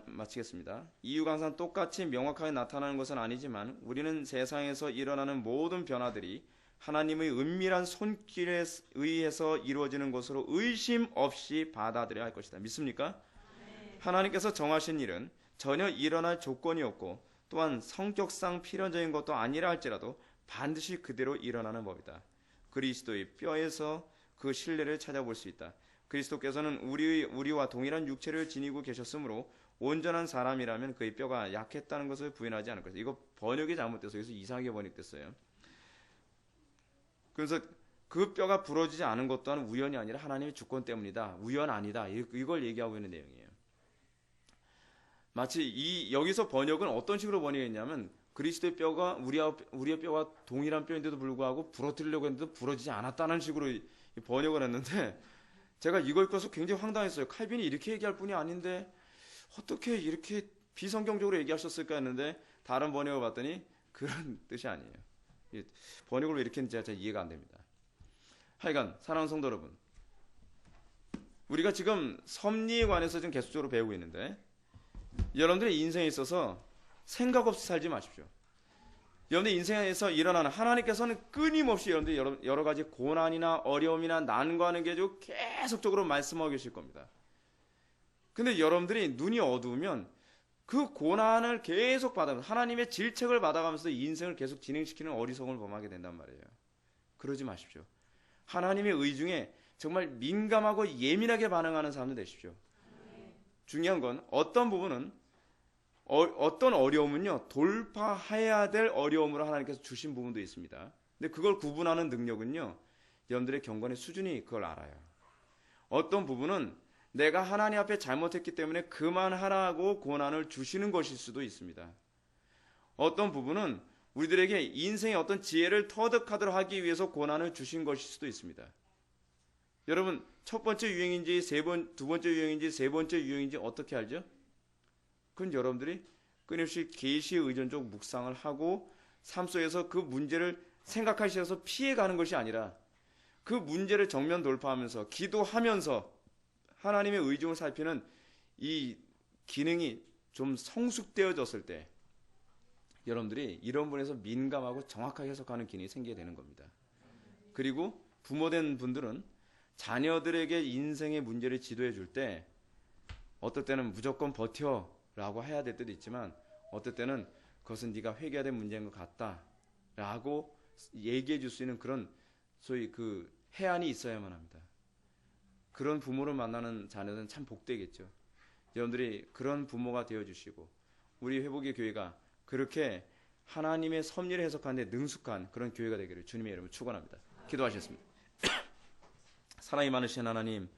마치겠습니다. 이유가 항상 똑같이 명확하게 나타나는 것은 아니지만 우리는 세상에서 일어나는 모든 변화들이 하나님의 은밀한 손길에 의해서 이루어지는 것으로 의심 없이 받아들여야 할 것이다. 믿습니까? 네. 하나님께서 정하신 일은 전혀 일어날 조건이 없고 또한 성격상 필연적인 것도 아니라 할지라도 반드시 그대로 일어나는 법이다. 그리스도의 뼈에서 그 신뢰를 찾아볼 수 있다. 그리스도께서는 우리와 동일한 육체를 지니고 계셨으므로 온전한 사람이라면 그의 뼈가 약했다는 것을 부인하지 않을 것이다. 이거 번역이 잘못돼서 여기서 이상하게 번역됐어요. 그래서 그 뼈가 부러지지 않은 것 또한 우연이 아니라 하나님의 주권 때문이다. 우연 아니다. 이걸 얘기하고 있는 내용이에요. 마치 여기서 번역은 어떤 식으로 번역했냐면 그리스도의 뼈가 우리의 뼈와 동일한 뼈인데도 불구하고 부러뜨리려고 했는데 부러지지 않았다는 식으로 번역을 했는데 제가 이걸 읽어서 굉장히 황당했어요. 칼빈이 이렇게 얘기할 뿐이 아닌데 어떻게 이렇게 비성경적으로 얘기하셨을까 했는데 다른 번역을 봤더니 그런 뜻이 아니에요. 번역을 왜 이렇게 했는지 잘 이해가 안 됩니다. 하여간 사랑하는 성도 여러분, 우리가 지금 섭리에 관해서 지금 계속적으로 배우고 있는데 여러분들의 인생에 있어서 생각 없이 살지 마십시오. 여러분들 인생에서 일어나는 하나님께서는 끊임없이 여러분들 여러 가지 고난이나 어려움이나 난관을 가지고 계속적으로 말씀하고 계실 겁니다. 근데 여러분들이 눈이 어두우면 그 고난을 계속 받아가면서 하나님의 질책을 받아가면서 인생을 계속 진행시키는 어리석음을 범하게 된단 말이에요. 그러지 마십시오. 하나님의 의 중에 정말 민감하고 예민하게 반응하는 사람들 되십시오. 중요한 건 어떤 부분은 어떤 어려움은요 돌파해야 될 어려움으로 하나님께서 주신 부분도 있습니다. 근데 그걸 구분하는 능력은요 여러분들의 경건의 수준이 그걸 알아요. 어떤 부분은 내가 하나님 앞에 잘못했기 때문에 그만하라고 고난을 주시는 것일 수도 있습니다. 어떤 부분은 우리들에게 인생의 어떤 지혜를 터득하도록 하기 위해서 고난을 주신 것일 수도 있습니다. 여러분 첫 번째 유행인지 두 번째 유행인지 세 번째 유행인지 어떻게 알죠? 그건 여러분들이 끊임없이 계시의 의존적 묵상을 하고 삶 속에서 그 문제를 생각하시면서 피해가는 것이 아니라 그 문제를 정면 돌파하면서 기도하면서 하나님의 의중을 살피는 이 기능이 좀 성숙되어졌을 때 여러분들이 이런 분에서 민감하고 정확하게 해석하는 기능이 생기게 되는 겁니다. 그리고 부모된 분들은 자녀들에게 인생의 문제를 지도해 줄 때 어떨 때는 무조건 버텨 라고 해야 될 때도 있지만 어떨 때는 그것은 네가 회개해야 될 문제인 것 같다 라고 얘기해 줄 수 있는 그런 소위 그 해안이 있어야만 합니다. 그런 부모를 만나는 자녀들은 참 복되겠죠. 여러분들이 그런 부모가 되어주시고 우리 회복의 교회가 그렇게 하나님의 섭리를 해석하는데 능숙한 그런 교회가 되기를 주님의 이름으로 축원합니다. 기도하셨습니다. 사랑이 많으신 하나님,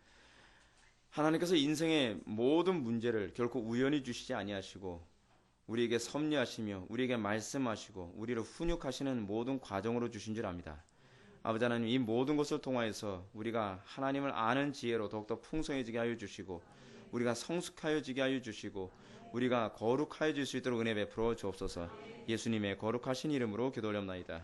하나님께서 인생의 모든 문제를 결코 우연히 주시지 아니하시고 우리에게 섭리하시며 우리에게 말씀하시고 우리를 훈육하시는 모든 과정으로 주신 줄 압니다. 아버지 하나님, 이 모든 것을 통하여서 우리가 하나님을 아는 지혜로 더욱더 풍성해지게 하여 주시고 우리가 성숙하여지게 하여 주시고 우리가 거룩하여질 수 있도록 은혜 베풀어 주옵소서. 예수님의 거룩하신 이름으로 기도 올려옵나이다.